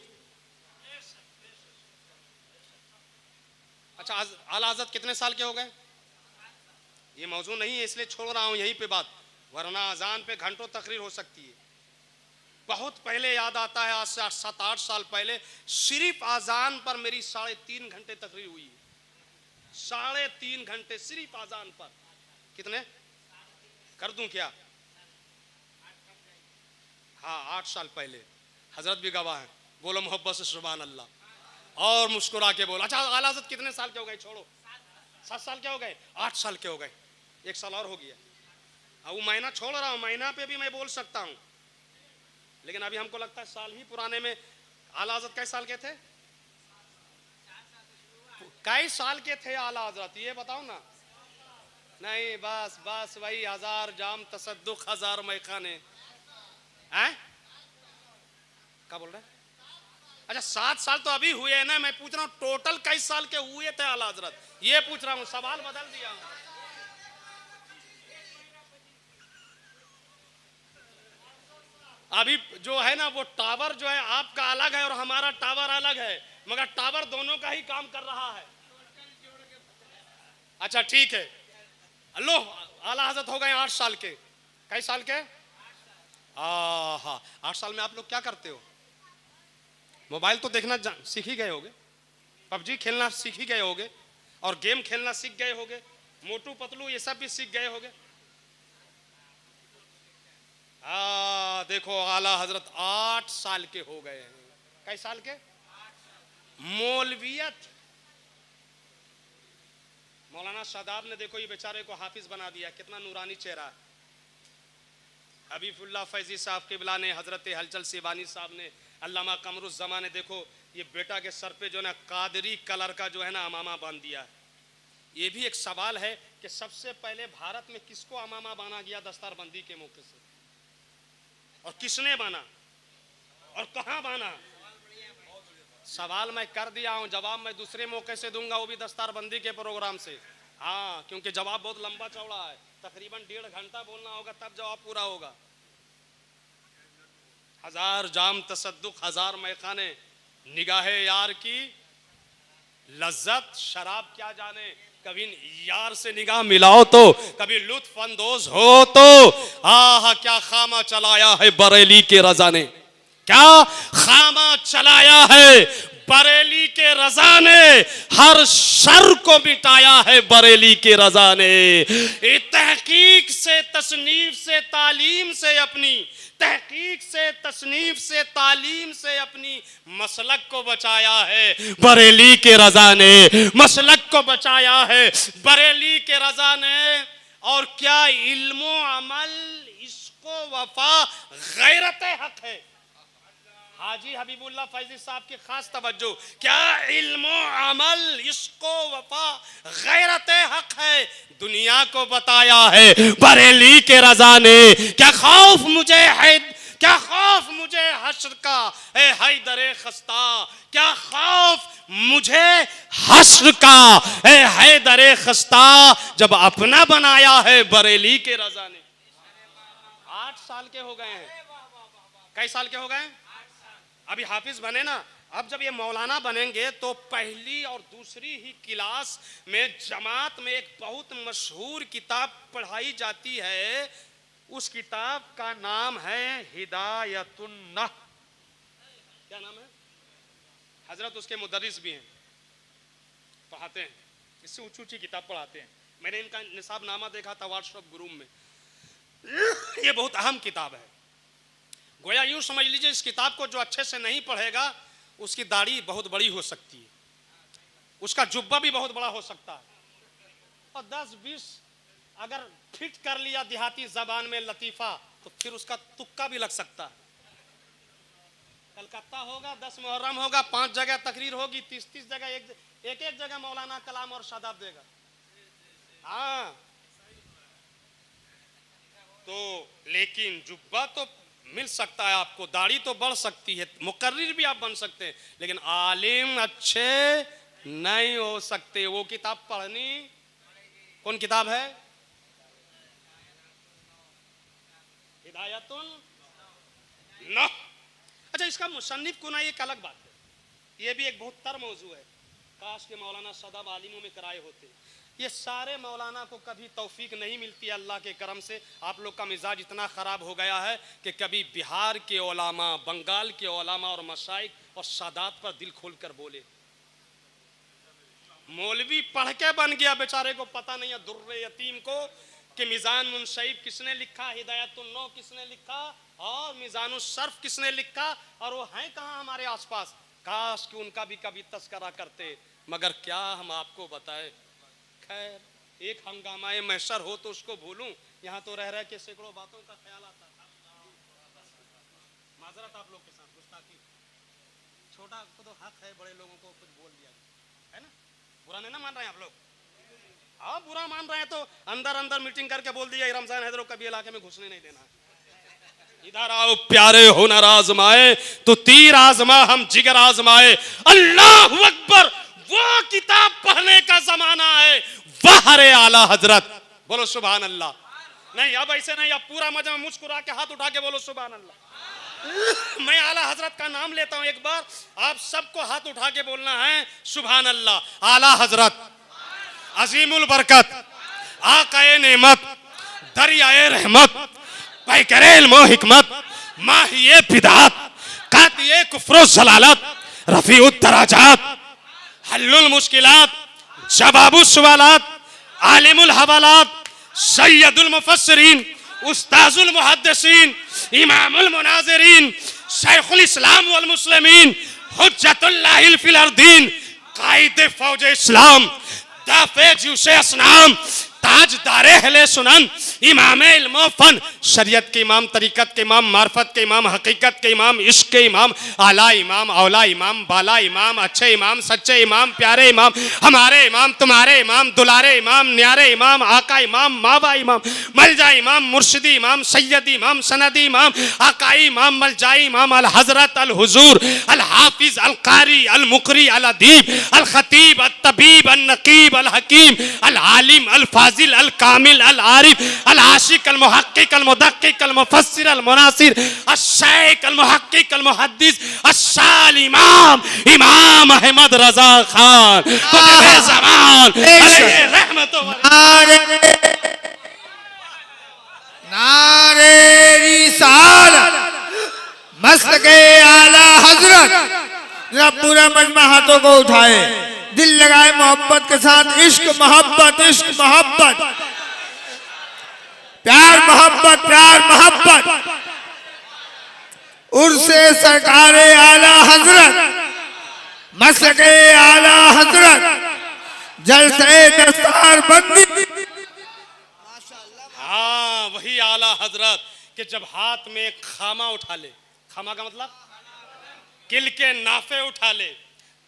अच्छा, आला हज़रत कितने साल के हो गए? ये मौजू नहीं है, इसलिए छोड़ रहा हूं यहीं पे बात, वरना अजान पे घंटों तकरीर हो सकती है। बहुत पहले याद आता है, आज से 7-8 साल पहले सिर्फ आजान पर मेरी 3.5 घंटे तकरीर हुई है। 3.5 घंटे सिर्फ आजान पर। कितने कर दूं क्या? हाँ, 8 साल पहले। हजरत भी गवाह है, बोलो मोहब्बत से सुभान अल्लाह और मुस्कुरा के बोलो। अच्छा, आला हज़रत कितने साल के हो गए? छोड़ो, 7 साल के हो गए, 8 साल के हो गए, 1 साल और हो गया। अब वो महीना छोड़ रहा हूं, महीना पे भी मैं बोल सकता हूं, लेकिन अभी हमको लगता है साल ही पुराने में। आला हज़रत कई साल के थे? कई साल के थे आला हज़रत, ये बताओ ना। नहीं, बस बस वही 1000 जाम तसद्दुक, 1000 मैखाने हैं। क्या बोल रहे? अच्छा, 7 साल तो अभी हुए हैं ना, मैं पूछ रहा हूँ टोटल कई साल के हुए थे आला हज़रत, ये पूछ रहा हूँ, सवाल बदल दिया हूँ। अभी जो है ना वो टावर जो है आपका अलग है और हमारा टावर अलग है, मगर टावर दोनों का ही काम कर रहा है। अच्छा ठीक है, लो आला हज़रत हो गए 8 साल के। कई साल के? हाँ, 8 साल में आप लोग क्या करते हो? मोबाइल तो देखना सीख ही गए होगे, पबजी खेलना सीख ही गए होगे, और गेम खेलना सीख गए होगे, मोटू पतलू ये सब भी सीख गए होगे। देखो आला हज़रत 8 साल के हो गए हैं। कई साल के? मौलवियत। मौलाना शादाब ने देखो ये बेचारे को हाफिज बना दिया, कितना नूरानी चेहरा है। हबीबुल्लाह फैजी साहब किबला ने, हजरत हलचल शिवानी साहब ने, अल्लामा कमरुज़्ज़मा ने देखो ये बेटा के सर पे जो ना कादरी कलर का जो है ना अमामा बांध दिया। ये भी एक सवाल है कि सबसे पहले भारत में किसको अमामा बांधा गया दस्तारबंदी के मौके से, और किसने बाना और कहां बाना? सवाल मैं कर दिया हूं, जवाब मैं दूसरे मौके से दूंगा, वो भी दस्तारबंदी के प्रोग्राम से। हाँ, क्योंकि जवाब बहुत लंबा चौड़ा है, तकरीबन 1.5 घंटा बोलना होगा तब जवाब पूरा होगा। 1000 जाम तसद्दुक, 1000 मैखाने, निगाहे यार की लज्जत शराब क्या जाने। कभी यार से निगाह मिलाओ तो, कभी लुत्फ अंदोज हो तो। आहा, क्या खामा चलाया है बरेली के रजा ने, क्या खामा चलाया है बरेली के रजा ने, हर शर को मिटाया है बरेली के रजा ने। तहकीक से, तसनीफ से, तालीम से, अपनी तहकीक से, तसनीफ से, तालीम से अपनी मसलक को बचाया है बरेली के रजा ने, मसलक को बचाया है बरेली के रजा ने। और क्या इल्मो अमल, इसको वफा, गैरत हक है। हाजी हबीबुल्लाह फैजी साहब की खास तवज्जो, क्या इल्मो अमल, इसको वफा, गैरत हक है, दुनिया को बताया है बरेली के रजा ने। क्या खौफ मुझे है, क्या खौफ मुझे हश्र का है हैदरे खस्ता, क्या खौफ मुझे हश्र का है हैदरे खस्ता, जब अपना बनाया है बरेली के रजा ने। 8 साल के हो गए हैं। कई साल के हो गए? अभी हाफिज बने ना, अब जब ये मौलाना बनेंगे तो पहली और दूसरी ही क्लास में जमात में एक बहुत मशहूर किताब पढ़ाई जाती है। उस किताब का नाम है हिदायतुन्नाह। क्या नाम है? हजरत उसके मुदर्रिस भी हैं, पढ़ाते हैं, इससे ऊंची ऊंची किताब पढ़ाते हैं। मैंने इनका निसाबनामा देखा था व्हाट्सएप ग्रुप में। ये बहुत अहम किताब है। गोया यूं समझ लीजिए, इस किताब को जो अच्छे से नहीं पढ़ेगा उसकी दाढ़ी बहुत बड़ी हो सकती है, उसका जुब्बा भी बहुत बड़ा हो सकता है, और 10-20 अगर फिट कर लिया देहाती जबान में लतीफा तो फिर उसका तुक्का भी लग सकता है। कलकत्ता होगा, 10 मुहर्रम होगा, 5 जगह तकरीर होगी, 30-30 जगह एक जगह मौलाना कलाम और शादाब देगा। हाँ, तो लेकिन जुब्बा तो मिल सकता है आपको, दाढ़ी तो बढ़ सकती है, मुकर्रिर भी आप बन सकते हैं, लेकिन आलिम अच्छे नहीं हो सकते। वो किताब पढ़नी, कौन किताब है? हिदायतुन्नाह। अच्छा, इसका मुसन्निफ को ना एक अलग बात है, ये भी एक बहुत तर मौजू है। काश के मौलाना सदाब आलिमों में कराए होते। ये सारे मौलाना को कभी तौफीक नहीं मिलती है अल्लाह के करम से। आप लोग का मिजाज इतना ख़राब हो गया है कि कभी बिहार के उलामा, बंगाल के उलामा और मशाइख और सादात पर दिल खोल कर बोले। मौलवी पढ़ के बन गया, बेचारे को पता नहीं है दुर्रे यतीम को कि मिजान मुनसैब किसने लिखा, हिदायतुन्नाह किसने लिखा और मिजानुस सर्फ किसने लिखा, और वो हैं कहाँ हमारे आसपास। काश कि उनका भी कभी तस्करा करते, मगर क्या हम आपको बताएं। खैर, एक हंगामाए महशर हो तो उसको भूलूं, यहाँ तो रह के सैकड़ों बातों का ख्याल आता है। माजरत आप लोग के साथ गुस्ताखी, छोटा को तो हक है, बड़े लोगों को कुछ बोल दिया है ना। बुरा नहीं ना मान रहे हैं आप लोग? हाँ, बुरा मान रहे हैं तो अंदर अंदर मीटिंग करके बोल दिया रमजान हैदरों कभी इलाके में घुसने नहीं देना। इधर आओ प्यारे, हुनर आजमाए तो तीर आजमा, हम जिगर आजमाए। अल्लाह अकबर, वो किताब पढ़ने का जमाना है। वाह रे आला हजरत, बोलो सुभान अल्लाह। नहीं, अब ऐसे नहीं, अब पूरा मजा में मुस्कुरा के हाथ उठा के बोलो सुभान अल्लाह। मैं आला हजरत का नाम लेता हूं एक बार, आप सबको हाथ उठा के बोलना है सुभान अल्लाह। आला हजरत अजीमुल बरकत, आकाए नेमत, दरियाए रहमत, पैकरे इल्म हिकमत, माहिए बिदात, कातिए कुफ्र जलालत, रफीउत दराजात, हल्लुल मुश्किलात, जवाबुस सवालात, आलिमुल हवालात, सैयदुल मुफस्सिरीन, उस्ताजुल मुहद्दिसीन, इमामुल मुनाज़िरीन, शेखुल इस्लाम वल मुस्लिमीन, हुज्जतुल्लाहिल फिल अर्दीन, कायदे फौज इस्लाम, दाफे जुसे असनाम, ताजदारे अहले सुनन, इमाम इल्म फन, शरीयत के इमाम, तरीकत के इमाम, मार्फत के इमाम, हकीकत के इमाम, इश्क के इमाम, आला इमाम, औला इमाम, बाला इमाम, अच्छे इमाम, सच्चे इमाम, प्यारे इमाम, हमारे इमाम, तुम्हारे इमाम, दुलारे इमाम, न्यारे इमाम, आका इमाम, मावा इमाम, मलजा इमाम, मुर्शिदी इमाम, सैयदी इमाम, सनदी इमाम, आकाई इमाम, मलजाई इमाम, अल हजरत, अल हुजूर, अल हाफिज, अल कारी, अल मुकरी, अल अदीब, अल खतीब, अल तबीब, अल नकीब, अल हकीम, अल आलिम, अल फाजिल, अल कामिल, अल आरिफ, अल आशिक, अल मुहक्किक, अल मुदक्किक, अल मुफस्सिर, अल मुनासिर, अल शेख, अल मुहक्किक, अल मुहद्दिस, अल इमाम, इमाम अहमद रजा खान कुतुबे ज़मान अलैहि रहमतुल्लाह। नारे रिसालत, मस्तके आला हजरत। जरा पूरा मजमा हाथों को उठाए, दिल लगाए मोहब्बत के साथ। इश्क मोहब्बत, इश्क मोहब्बत, प्यार मोहब्बत, प्यार मोहब्बत। उर्से सरकारे आला हजरत, मसके आला हजरत, जलसे दस्तार बंदी। हाँ, वही आला हजरत कि जब हाथ में एक खामा उठा ले, खामा का मतलब किल के नाफे उठा ले,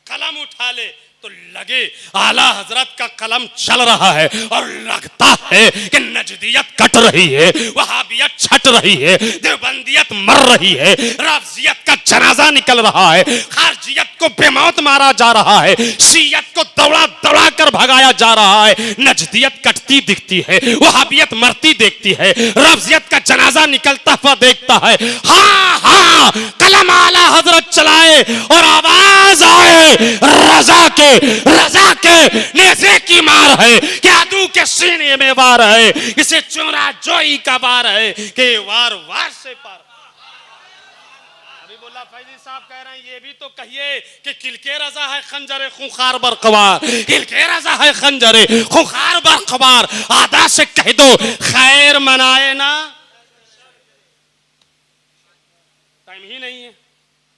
कलम उठा ले, तो लगे आला हजरत का कलम चल रहा है और लगता है कि नजदियत कट रही है, वहाबियत छट रही है, देवबंदियत मर रही है, राफजियत का जनाजा निकल रहा है, खारजियत को बेमौत मारा जा रहा है, शियत को दौड़ा दौड़ा कर भगाया जा रहा है। नजदियत कटती मरती दिखती है, वहाबियत मरती देखती है, रफजियत का जनाजा निकलता हुआ देखता है। हाँ हाँ, कलम आला हजरत चलाए और आवाज आए, रजा के नेज़े की मार है कि अदू के सीने में वार है, इसे चोरा जोई का वार है कि वार वार से पार। बोला फैजी साहब कह रहे हैं ये भी तो कहिए कि किलके रजा है खंजरे खुंखार बरकबार, किलके रजा है खंजरे खुंखार बरकबार। आदा से कह दो खैर मनाए ना, टाइम ही नहीं है।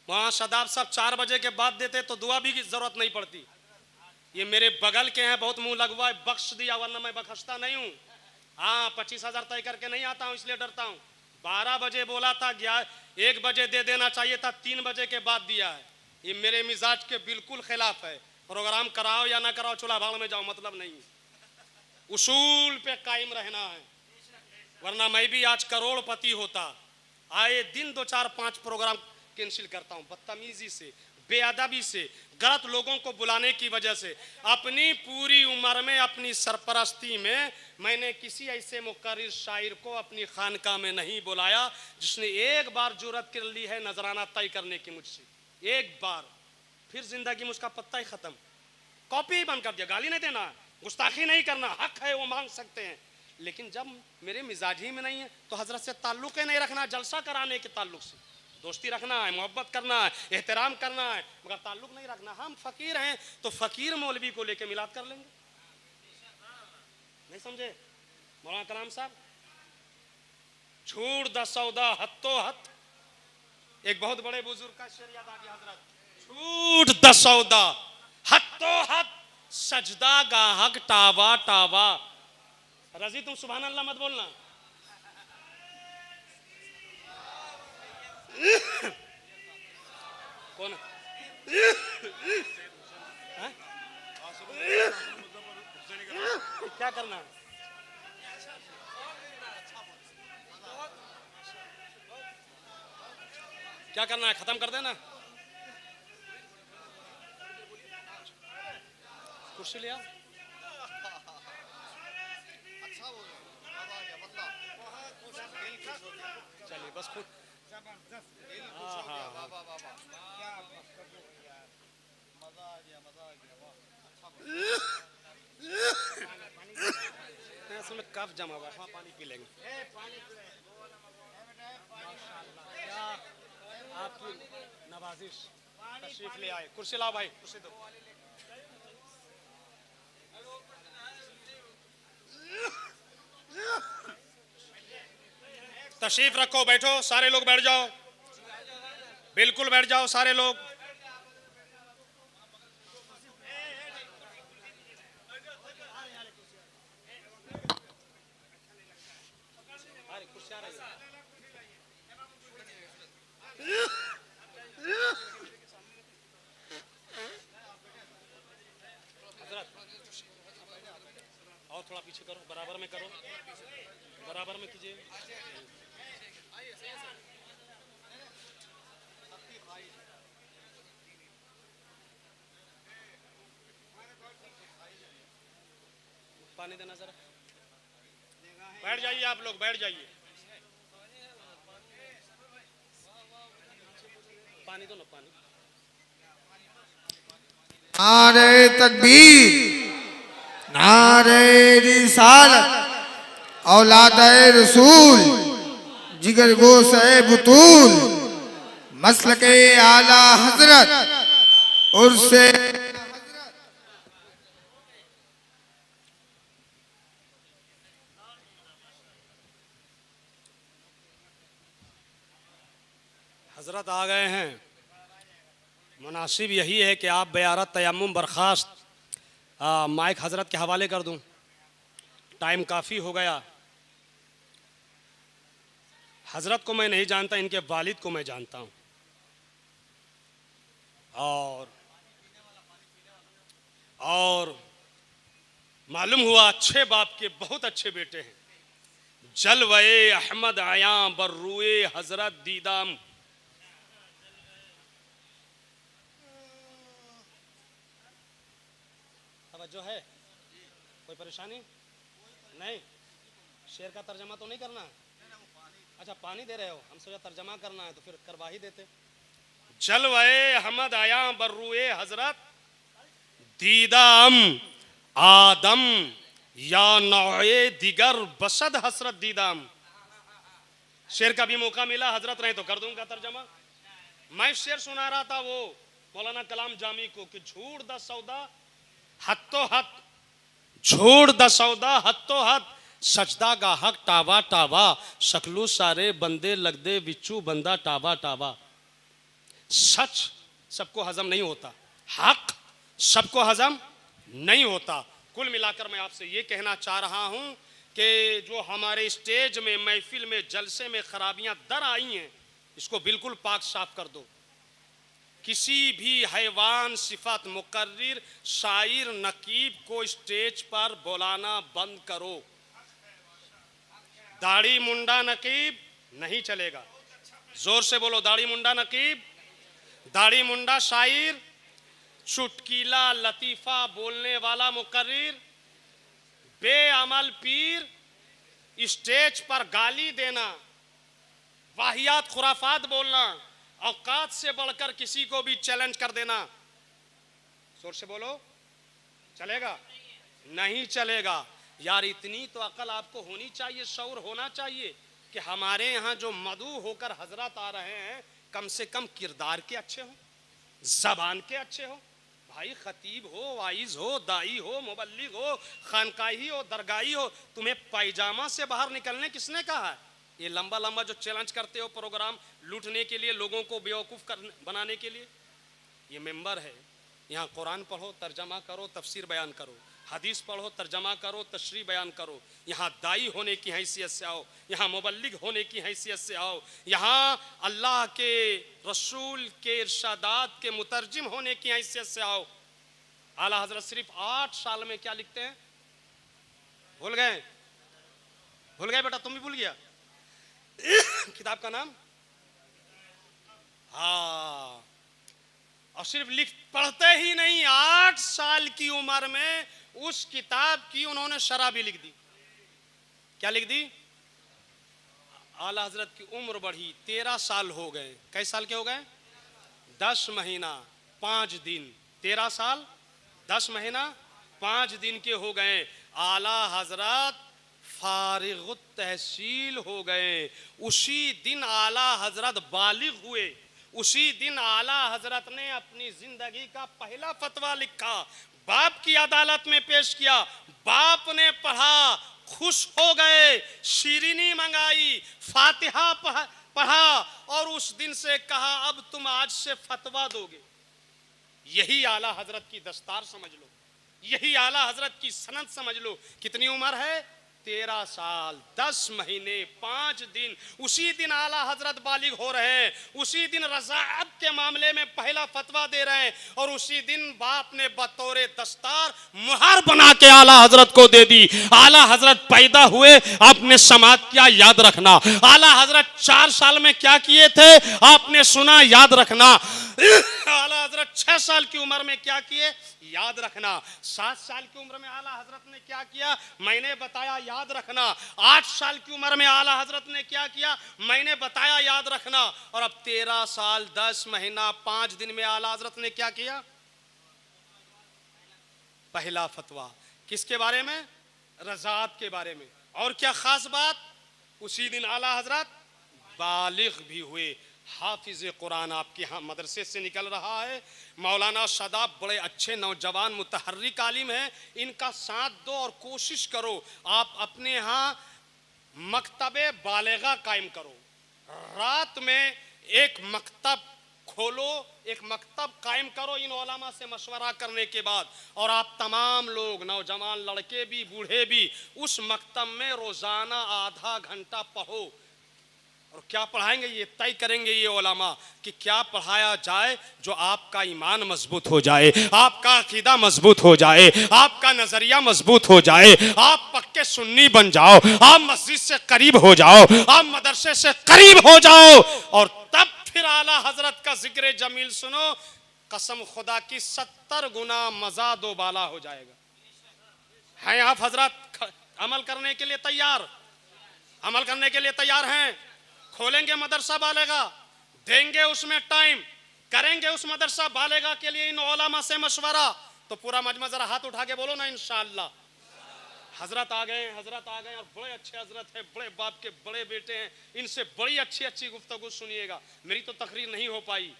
वहां शदाब साहब 4 बजे के बाद देते तो दुआ भी की जरूरत नहीं पड़ती। ये मेरे बगल के हैं, बहुत मुंह लगवा है, बख्श दिया वरना मैं बख्शता नहीं हूँ। हाँ 25,000 तय करके नहीं आता हूँ, इसलिए डरता हूँ। 12 बजे बोला था, 1 बजे दे देना चाहिए था, 3 बजे के बाद दिया है। ये मेरे मिजाज के बिल्कुल खिलाफ है। प्रोग्राम कराओ या ना कराओ, चूल्हा भाड़ में जाओ, मतलब नहीं। उसूल पे कायम रहना है, वरना मैं भी आज करोड़पति होता। आए दिन 2 4 5 प्रोग्राम कैंसिल करता हूँ, बदतमीजी से, बेअदबी से, गलत लोगों को बुलाने की वजह से। अपनी पूरी उम्र में, अपनी सरपरस्ती में मैंने किसी ऐसे मुकर्रिर शायर को अपनी खानका में नहीं बुलाया जिसने एक बार जुर्रत कर ली है नजराना तय करने की मुझसे। एक बार, फिर जिंदगी मुझका पत्ता ही खत्म। कॉपी ही बंद कर दिया। गाली नहीं देना, गुस्ताखी नहीं करना, हक है वो मांग सकते हैं, लेकिन जब मेरे मिजाज ही में नहीं है तो हजरत से ताल्लुक ही नहीं रखना। जलसा कराने के ताल्लुक से दोस्ती रखना है, मोहब्बत करना है, एहतराम करना है, मगर ताल्लुक नहीं रखना। हम फकीर हैं तो फकीर मौलवी को लेके मिलाद कर लेंगे, नहीं समझे मौलाना कलाम साहब? छूट द सौदा हत्तो हत, एक बहुत बड़े बुजुर्ग का शेर याद आ गया हजरत। छूट द सौदा हत्तो हत, सजदा गाहक टावा टावा। रजी तुम सुभान अल्लाह मत बोलना। कौन क्या करना है? क्या करना है? खत्म कर देना। कुर्सी ले आओ। चलिए बस खुद। इसमें कफ जमा हुआ है, हाँ पानी पी लेंगे। क्या आपकी नवाजिश, तशरीफ ले आए। कुर्सी लाओ भाई, कुर्सी दो। तशरीफ रखो, बैठो, सारे लोग बैठ जाओ, बिल्कुल बैठ जाओ सारे लोग। और थोड़ा पीछे करो, बराबर में करो, बराबर में कीजिए। पानी देना जरा। बैठ जाइए आप लोग, बैठ जाइए। पानी दो ना, पानी। नारे तकबीर, नारे रिसालत, औलादे रसूल, जिगर गोशे बुतूल, मसलके आला हजरत उर्से। हजरत आ गए हैं। मुनासिब यही है कि आप बेयारत तयम्मुम बर्खास्त। माइक हजरत के हवाले कर दूं, टाइम काफ़ी हो गया। हजरत को मैं नहीं जानता, इनके वालिद को मैं जानता हूं, और मालूम हुआ अच्छे बाप के बहुत अच्छे बेटे हैं। जलवे अहमद आया बर्रुए हजरत दीदाम। जो है कोई परेशानी? नहीं, शेर का तर्जमा तो नहीं करना है। अच्छा पानी दे रहे हो, हम सोचा तर्जमा करना है तो फिर करवा ही देते। जलवे हमद आया बर्रुए हजरत दीदाम आदम या नौए दिगर बसद हसरत दीदाम। शेर का भी मौका मिला, हजरत रहे तो कर दूंगा तर्जमा। मैं शेर सुना रहा था वो मौलाना कलाम जामी को कि झूठ द सौदा हत्तो हत, झूठ द सौदा हत्तो हत, सजदा का हक टावा टावा, शकलू सारे बंदे लगदे बिच्छू बंदा टावा टावा। सच सबको हजम नहीं होता, हक सबको हजम नहीं होता। कुल मिलाकर मैं आपसे ये कहना चाह रहा हूं कि जो हमारे स्टेज में, महफिल में, जलसे में खराबियां दर आई हैं, इसको बिल्कुल पाक साफ कर दो। किसी भी हैवान सिफत मुकर्रिर शायर नकीब को स्टेज पर बुलाना बंद करो। दाढ़ी मुंडा नकीब नहीं चलेगा, जोर से बोलो दाढ़ी मुंडा नकीब, दाढ़ी मुंडा शायर, चुटकीला लतीफा बोलने वाला मुकर्रिर, बेअमल पीर, स्टेज पर गाली देना, वाहियात खुराफात बोलना, औकात से बढ़कर किसी को भी चैलेंज कर देना, जोर से बोलो चलेगा? नहीं चलेगा। यार इतनी तो अकल आपको होनी चाहिए, शऊर होना चाहिए कि हमारे यहाँ जो मदू होकर हजरत आ रहे हैं कम से कम किरदार के अच्छे हो, जबान के अच्छे हो। भाई खतीब हो, वाइज हो, दाई हो, मुबल्लिग हो, खानकाही हो, दरगाही हो, तुम्हें पायजामा से बाहर निकलने किसने कहा है? ये लंबा लंबा जो चैलेंज करते हो प्रोग्राम लूटने के लिए, लोगों को बेवकूफ़ बनाने के लिए, ये मेंबर है। यहाँ कुरान पढ़ो, तर्जमा करो, तफसीर बयान करो, हदीस पढ़ो, तर्जमा करो, तशरीह बयान करो। यहाँ दाई होने की हैसियत से आओ, यहाँ मुबल्लिग होने की हैसियत से आओ, यहाँ अल्लाह के रसूल के इरशादात के मुतरजिम होने की हैसियत से आओ। आला हजरत सिर्फ 8 साल में क्या लिखते हैं? भूल गए? भूल गए बेटा, तुम भी भूल गया किताब का नाम? हाँ, और सिर्फ लिख पढ़ते ही नहीं, 8 साल की उम्र में उस किताब की उन्होंने शरह भी लिख दी। क्या लिख दी? आला हजरत की उम्र बढ़ी, 13 साल हो गए। कैसे साल के हो गए? 10 महीना 5 दिन। 13 साल 10 महीना 5 दिन के हो गए। आला हजरत फारिग तहसील हो गए। उसी दिन आला हजरत बालिग हुए। उसी दिन आला हजरत ने अपनी जिंदगी का पहला फतवा लिखा, बाप की अदालत में पेश किया। बाप ने पढ़ा, खुश हो गए, शीरीनी मंगाई, फातिहा पढ़ा और उस दिन से कहा अब तुम आज से फतवा दोगे। यही आला हजरत की दस्तार समझ लो, यही आला हजरत की सनद समझ लो। कितनी उम्र है? 13 साल 10 महीने 5 दिन। उसी दिन आला हजरत बालिग हो रहे हैं, उसी दिन रज़ाअत के मामले में पहला फतवा दे रहे हैं और उसी दिन बाप ने बतौरे दस्तार मुहर बना के आला हजरत को दे दी। आला हजरत पैदा हुए, आपने समात किया, याद रखना। आला हजरत 4 साल में क्या किए थे आपने सुना, याद रखना। आला हजरत 6 साल की उम्र में क्या किए, याद रखना। 7 साल की उम्र में आला हजरत ने क्या किया, मैंने बताया, याद रखना। 8 साल की उम्र में आला हजरत ने क्या किया, मैंने बताया, याद रखना। और अब 13 साल 10 महीना 5 दिन में आला हजरत ने क्या किया, पहला फतवा। किसके बारे में? रज़ात के बारे में। और क्या खास बात, उसी दिन आला हजरत बालिग भी हुए। हाफिज कुरान आपके यहाँ मदरसे से निकल रहा है। मौलाना शादाब बड़े अच्छे नौजवान मुतहर्रिक आलिम हैं, इनका साथ दो और कोशिश करो आप अपने यहाँ मकतबे बालिगा कायम करो। रात में एक मकतब खोलो, एक मकतब कायम करो इन उलमा से मशवरा करने के बाद, और आप तमाम लोग, नौजवान लड़के भी बूढ़े भी, उस मकतब में रोज़ाना आधा घंटा पढ़ो। और क्या पढ़ाएंगे ये तय करेंगे ये उलमा कि क्या पढ़ाया जाए जो आपका ईमान मजबूत हो जाए, आपका अकीदा मजबूत हो जाए, आपका नजरिया मजबूत हो जाए, आप पक्के सुन्नी बन जाओ, आप मस्जिद से करीब हो जाओ, आप मदरसे से करीब हो जाओ। और तब फिर आला हजरत का जिक्र जमील सुनो, कसम खुदा की 70 गुना मजा दो बाला हो जाएगा। हैं आप हजरत अमल करने के लिए तैयार, अमल करने के लिए तैयार हैं। खोलेंगे मदरसा बालेगा, देंगे उसमें टाइम, करेंगे उस मदरसा बालेगा के लिए इन उलमा से मशवरा। तो पूरा मजमा जरा हाथ उठा के बोलो ना इंशाअल्लाह। हजरत आ गए, हजरत आ गए और बड़े अच्छे हजरत हैं, बड़े बाप के बड़े बेटे हैं, इनसे बड़ी अच्छी अच्छी गुफ्तगू सुनिएगा। मेरी तो तकरीर नहीं हो पाई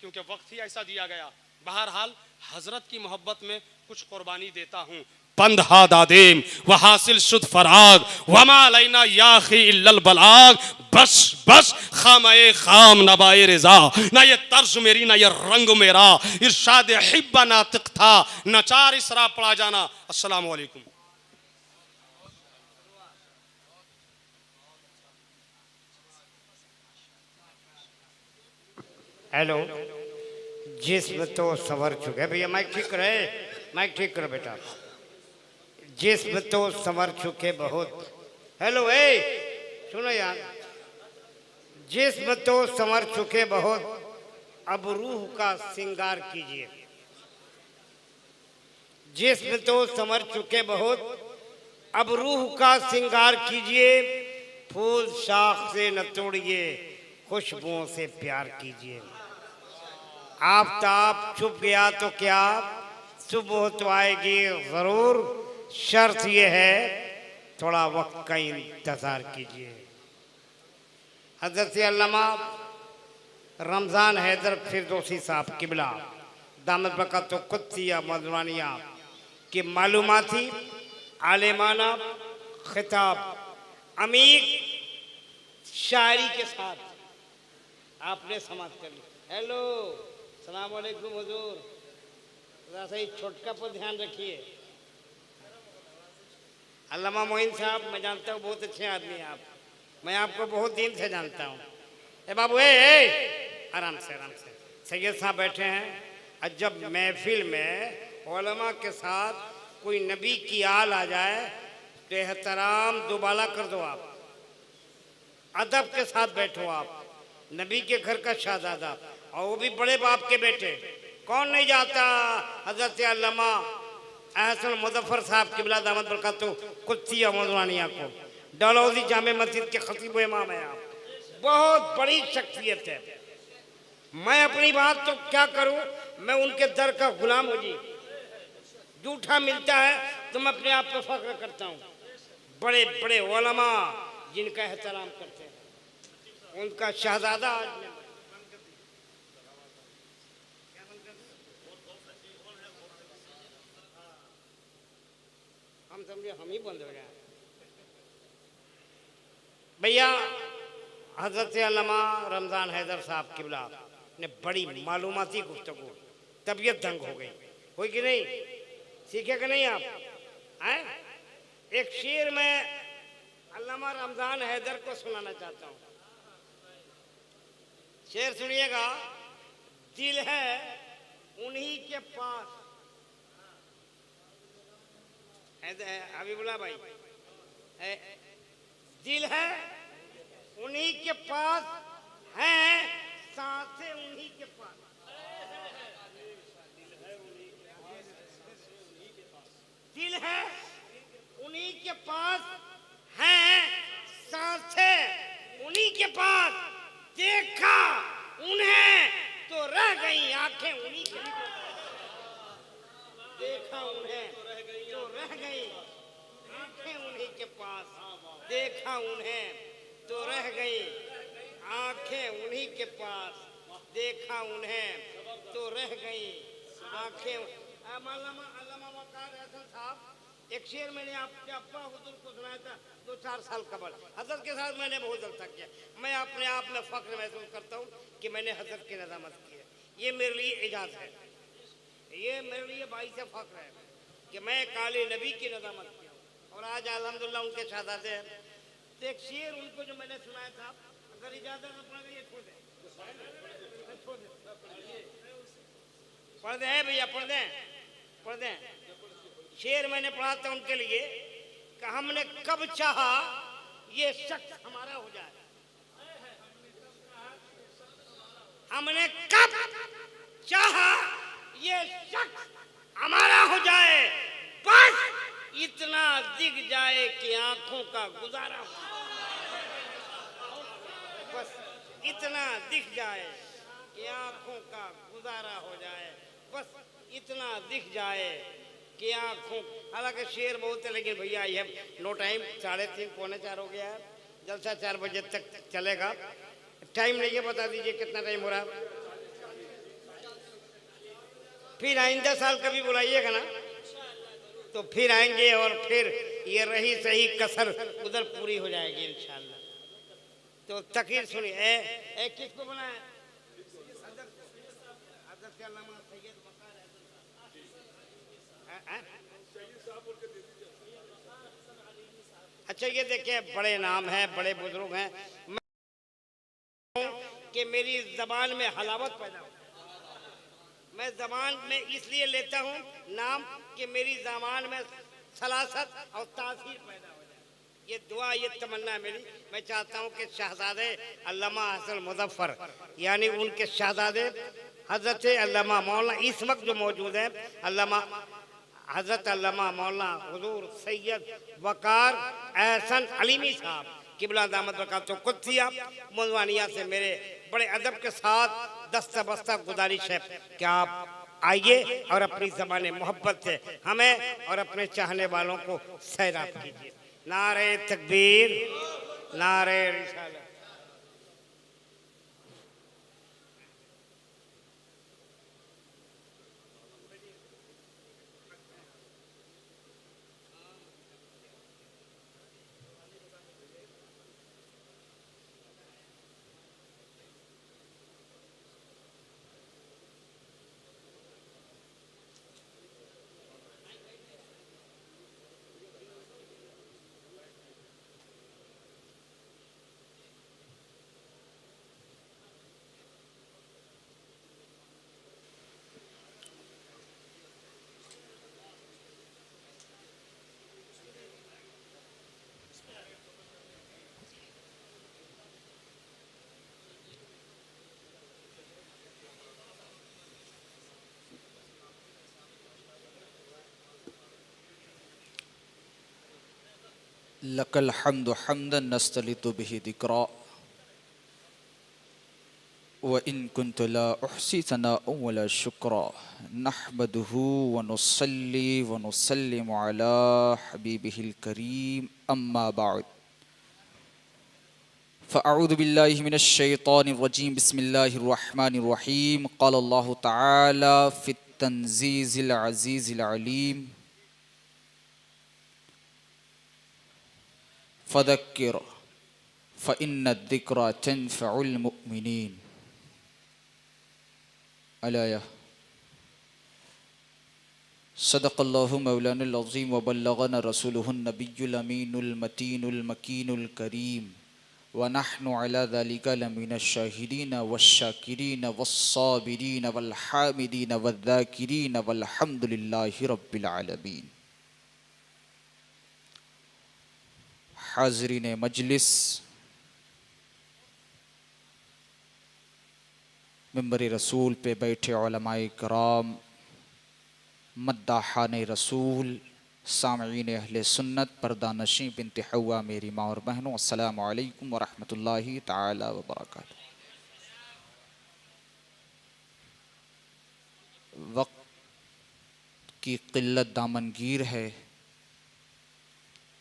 क्योंकि वक्त ही ऐसा दिया गया। बहरहाल हजरत की मोहब्बत में कुछ कुर्बानी देता हूँ। पंधा दादेम व हासिल शुद्ध फराग वमा लैना याखी इल्लल बलाग। बस बस खामे खाम नबाए रिजा, ना ये तर्ज मेरी ना ये रंग मेरा, इरशाद हिब्बा नातिक था, नचार इसरा पड़ा जाना। अस्सलाम वालेकुम। हेलो, जिस्म तो संवर चुके भैया, माइक ठीक करे, माइक ठीक करो बेटा। जिस्म तो संवर चुके बहुत, हेलो ए सुनो यार, जिस्म तो संवर चुके बहुत, अब रूह का श्रृंगार कीजिए। जिस्म तो संवर चुके बहुत, अब रूह का श्रृंगार कीजिए। फूल शाख से न तोड़िए, खुशबुओं से प्यार कीजिए। आफताब छुप गया तो क्या, सुबह तो आएगी जरूर, शर्त यह है थोड़ा वक्त का इंतजार कीजिए। हजरत अल्लामा रमज़ान हैदर फिरदौसी साहब किबला दामद बरकत कुद्सिया मदवानिया की मालूमाती आलिमाना खिताब अमीर शायरी के साथ आपने समाप्त कर ली। हेलो, सलाम वालेकुम हुजूर, जरा सा छोटका पर ध्यान रखिए। अल्लामा मोइन साहब, मैं जानता हूँ बहुत अच्छे आदमी हैं आप, मैं आपको बहुत दिन से जानता हूँ। ए बाबू ए आराम से आराम से, सैयद साहब बैठे हैं। और जब महफिल में उलमा के साथ कोई नबी की आल आ जाए तो एहतराम दोबाला कर दो आप, अदब के साथ बैठो आप। नबी के घर का शहजादा और वो भी बड़े बाप के बेटे, कौन नहीं जाता हजरत अल्लामा अहसन मुजफ्फर साहब किबला दामद बरकतो कुद्सिया मदवानिया को। डलहौजी जामे मस्जिद के खतीब इमाम है आप, बहुत बड़ी शख्सियत है। मैं अपनी बात तो क्या करूं, मैं उनके दर का गुलाम हो जी। जूठा मिलता है तो मैं अपने आप पर फख्र करता हूं। बड़े बड़े उलमा जिनका एहतराम करते हैं, उनका शहजादा आज मैं हम समझे हम ही बंद हो गए भैया। हजरत अल्लामा रमज़ान हैदर साहब किबला ने बड़ी मालूमाती गुफ्तगू, तबीयत दंग हो गई, हुई कि नहीं, सीखे कि नहीं आप हैं? एक शेर में अल्लामा रमज़ान हैदर को सुनाना चाहता हूँ। शेर सुनिएगा। दिल है उन्हीं के पास, हबीबुल्लाह भाई, दिल है उन्हीं के पास है, सांसें उन्हीं के पास। दिल है उन्हीं के पास है, सांसें उन्हीं के पास। देखा उन्हें तो रह गई आंखें उन्हीं के पास। देखा उन्हें तो रह गई आंखें उन्हीं के पास। देखा उन्हें तो रह गई आंखें उन्हीं के पास। देखा उन्हें तो रह गई आंखें। अल्लामा वक़ार हसन साहब, एक शेर मैंने आपके अब्बा हुजूर को सुनाया था 2-4 साल कबल। हजरत के साथ मैंने बहुत जलसा किया। मैं अपने आप में फख्र महसूस करता हूँ कि मैंने हजरत की नज़ामत की है। ये मेरे लिए एजाज़ है, ये मेरे लिए बाई से फख्र है कि मैं काले नबी की नज़ामत किया हूँ और आज अल्हम्दुलिल्लाह उनके शहज़ादे हैं। तो एक शेर उनको जो मैंने सुनाया था, अगर इजाज़त अपना ये छोड़ दें, पढ़ दें भैया, पढ़ दें, पढ़ दें। शेर मैंने पढ़ा था उनके लिए कि हमने कब चाहा ये शख्स हमारा हो जाए, हमने कब चाहा ये शख्स हमारा हो जाए, बस इतना दिख जाए कि आंखों का गुजारा हो, बस इतना दिख जाए कि आंखों का गुजारा हो जाए, बस इतना दिख जाए कि आंखों। हालांकि शेर बहुत है, लेकिन भैया ये नो टाइम, 3:30 पौने 4 हो गया है। जलसा 4 बजे तक चलेगा। टाइम नहीं है, बता दीजिए कितना टाइम हो रहा है। फिर आइंदा साल कभी बुलाइएगा ना, तो फिर आएंगे और फिर ये रही सही कसर उधर पूरी हो जाएगी इंशाल्लाह। तो तकीर सुनिए। ए किसको बनाया? अच्छा ये देखिए, बड़े नाम हैं, बड़े बुजुर्ग हैं। मैं कि मेरी जबान में हलावत पैदा हो, मैं जबान में इसलिए लेता हूँ नाम कि मेरी जबान में सलासत और तासीर पैदा हो जाए। ये दुआ, ये तमन्ना है मेरी। मैं चाहता हूँ कि शहजादे अल्लामा हसन मुजफ्फर, यानी उनके शहजादे हजरत अल्लामा मौलाना इस वक्त जो मौजूद है, अल्लामा हजरत अल्लामा मौलाना हुजूर सैयद वकार एहसन अलीमी साहब किबला दामद बरकातुहू कुद्सिया मौलवानिया से मेरे बड़े अदब के साथ दस्ता बस्ता गुजारिश है कि आप आइए और अपनी ज़बान मोहब्बत से हमें और अपने चाहने वालों को सैराब कीजिए। नारे तकबीर, नारे रिसालत। लकल हम्दु हम्दन नस्तलितु बिहि दिक्रा व इन कुन्तु ला उहसी सनाअन वला शुक्रा नहमदुहु व नुसल्ली व नुसल्लिमु अला हबीबिहिल करीम अम्मा बअद फ़अऊज़ु बिल्लाहि मिनश शैतानिर रजीम बिस्मिल्लाहिर रहमानिर रहीम क़ाल अल्लाहु तआला फ़ित तंज़ीज़िल अज़ीज़िल अलीम फ़दक्किर फ़इन्न ज़िक्रा तनफ़उल मुमिनीन। अलाया सदक़ल्लाहु मौलानुल अज़ीम व बल्लगना रसूलुहुन नबियुल अमीनुल मतीनुल मकीनुल करीम व नहनु अला ज़ालिका लमिनश शाहिदीन वश्शाकिरीन वस्साबिरीन वल हामिदीन वज़्ज़ाकिरीन वल्हम्दुलिल्लाहि रब्बिल आलमीन। हाज़रीन मजलिस, मिंबर रसूल पे बैठे उलमाए कराम, मद्दाहान रसूल, सामईन अहले सुन्नत, पर्दानशीं बिन्त हव्वा, मेरी माँ और बहनों, अस्सलामु अलैकुम व रहमतुल्लाहि ताला व बरकातुहू। वक्त की क़िल्लत दामनगीर है,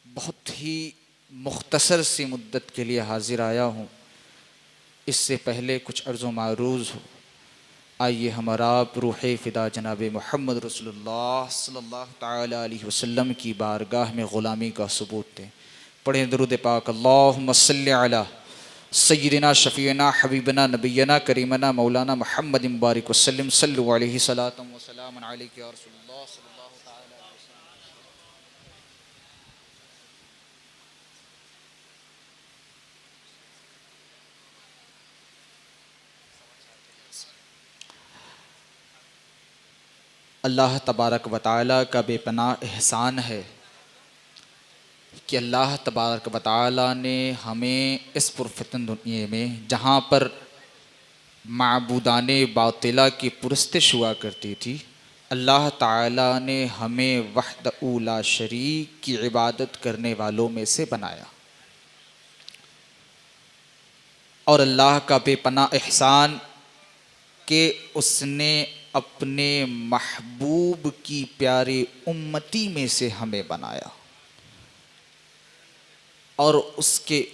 बहुत ही मुख्तसर सी मुद्दत के लिए हाजिर आया हूँ। इससे पहले कुछ अर्ज़ो मारूज़ हो, आइए हमारा आप रूहे फ़िदा जनाब मोहम्मद रसूलुल्लाह सल्लल्लाहु तआला अलैहि वसल्लम की बारगाह में ग़ुलामी का सबूत दें। पढ़ें दुरूद पाक। अल्लाहुम्मा सल्लि अला सय्यिदिना शफ़ीना हबीबना नबियना करीमना मौलाना मुहम्मद बारिक वसल्लम सल्लु अलैहि सलातम व सलामन अलैका या रसूलल्लाह सल्लल्लाहु तआला अलैहि वसल्लम। अल्लाह तबारक व तआला का बेपनाह एहसान है कि अल्लाह तबारक व तआला ने हमें इस पुरफितन दुनिया में, जहाँ पर माबूदाने बातिला की पुरस्तिश हुआ करती थी, अल्लाह ताला ने हमें वहदहू ला शरीक की इबादत करने वालों में से बनाया और अल्लाह का बेपनाह एहसान कि उसने अपने महबूब की प्यारी उम्मती में से हमें बनाया और उसके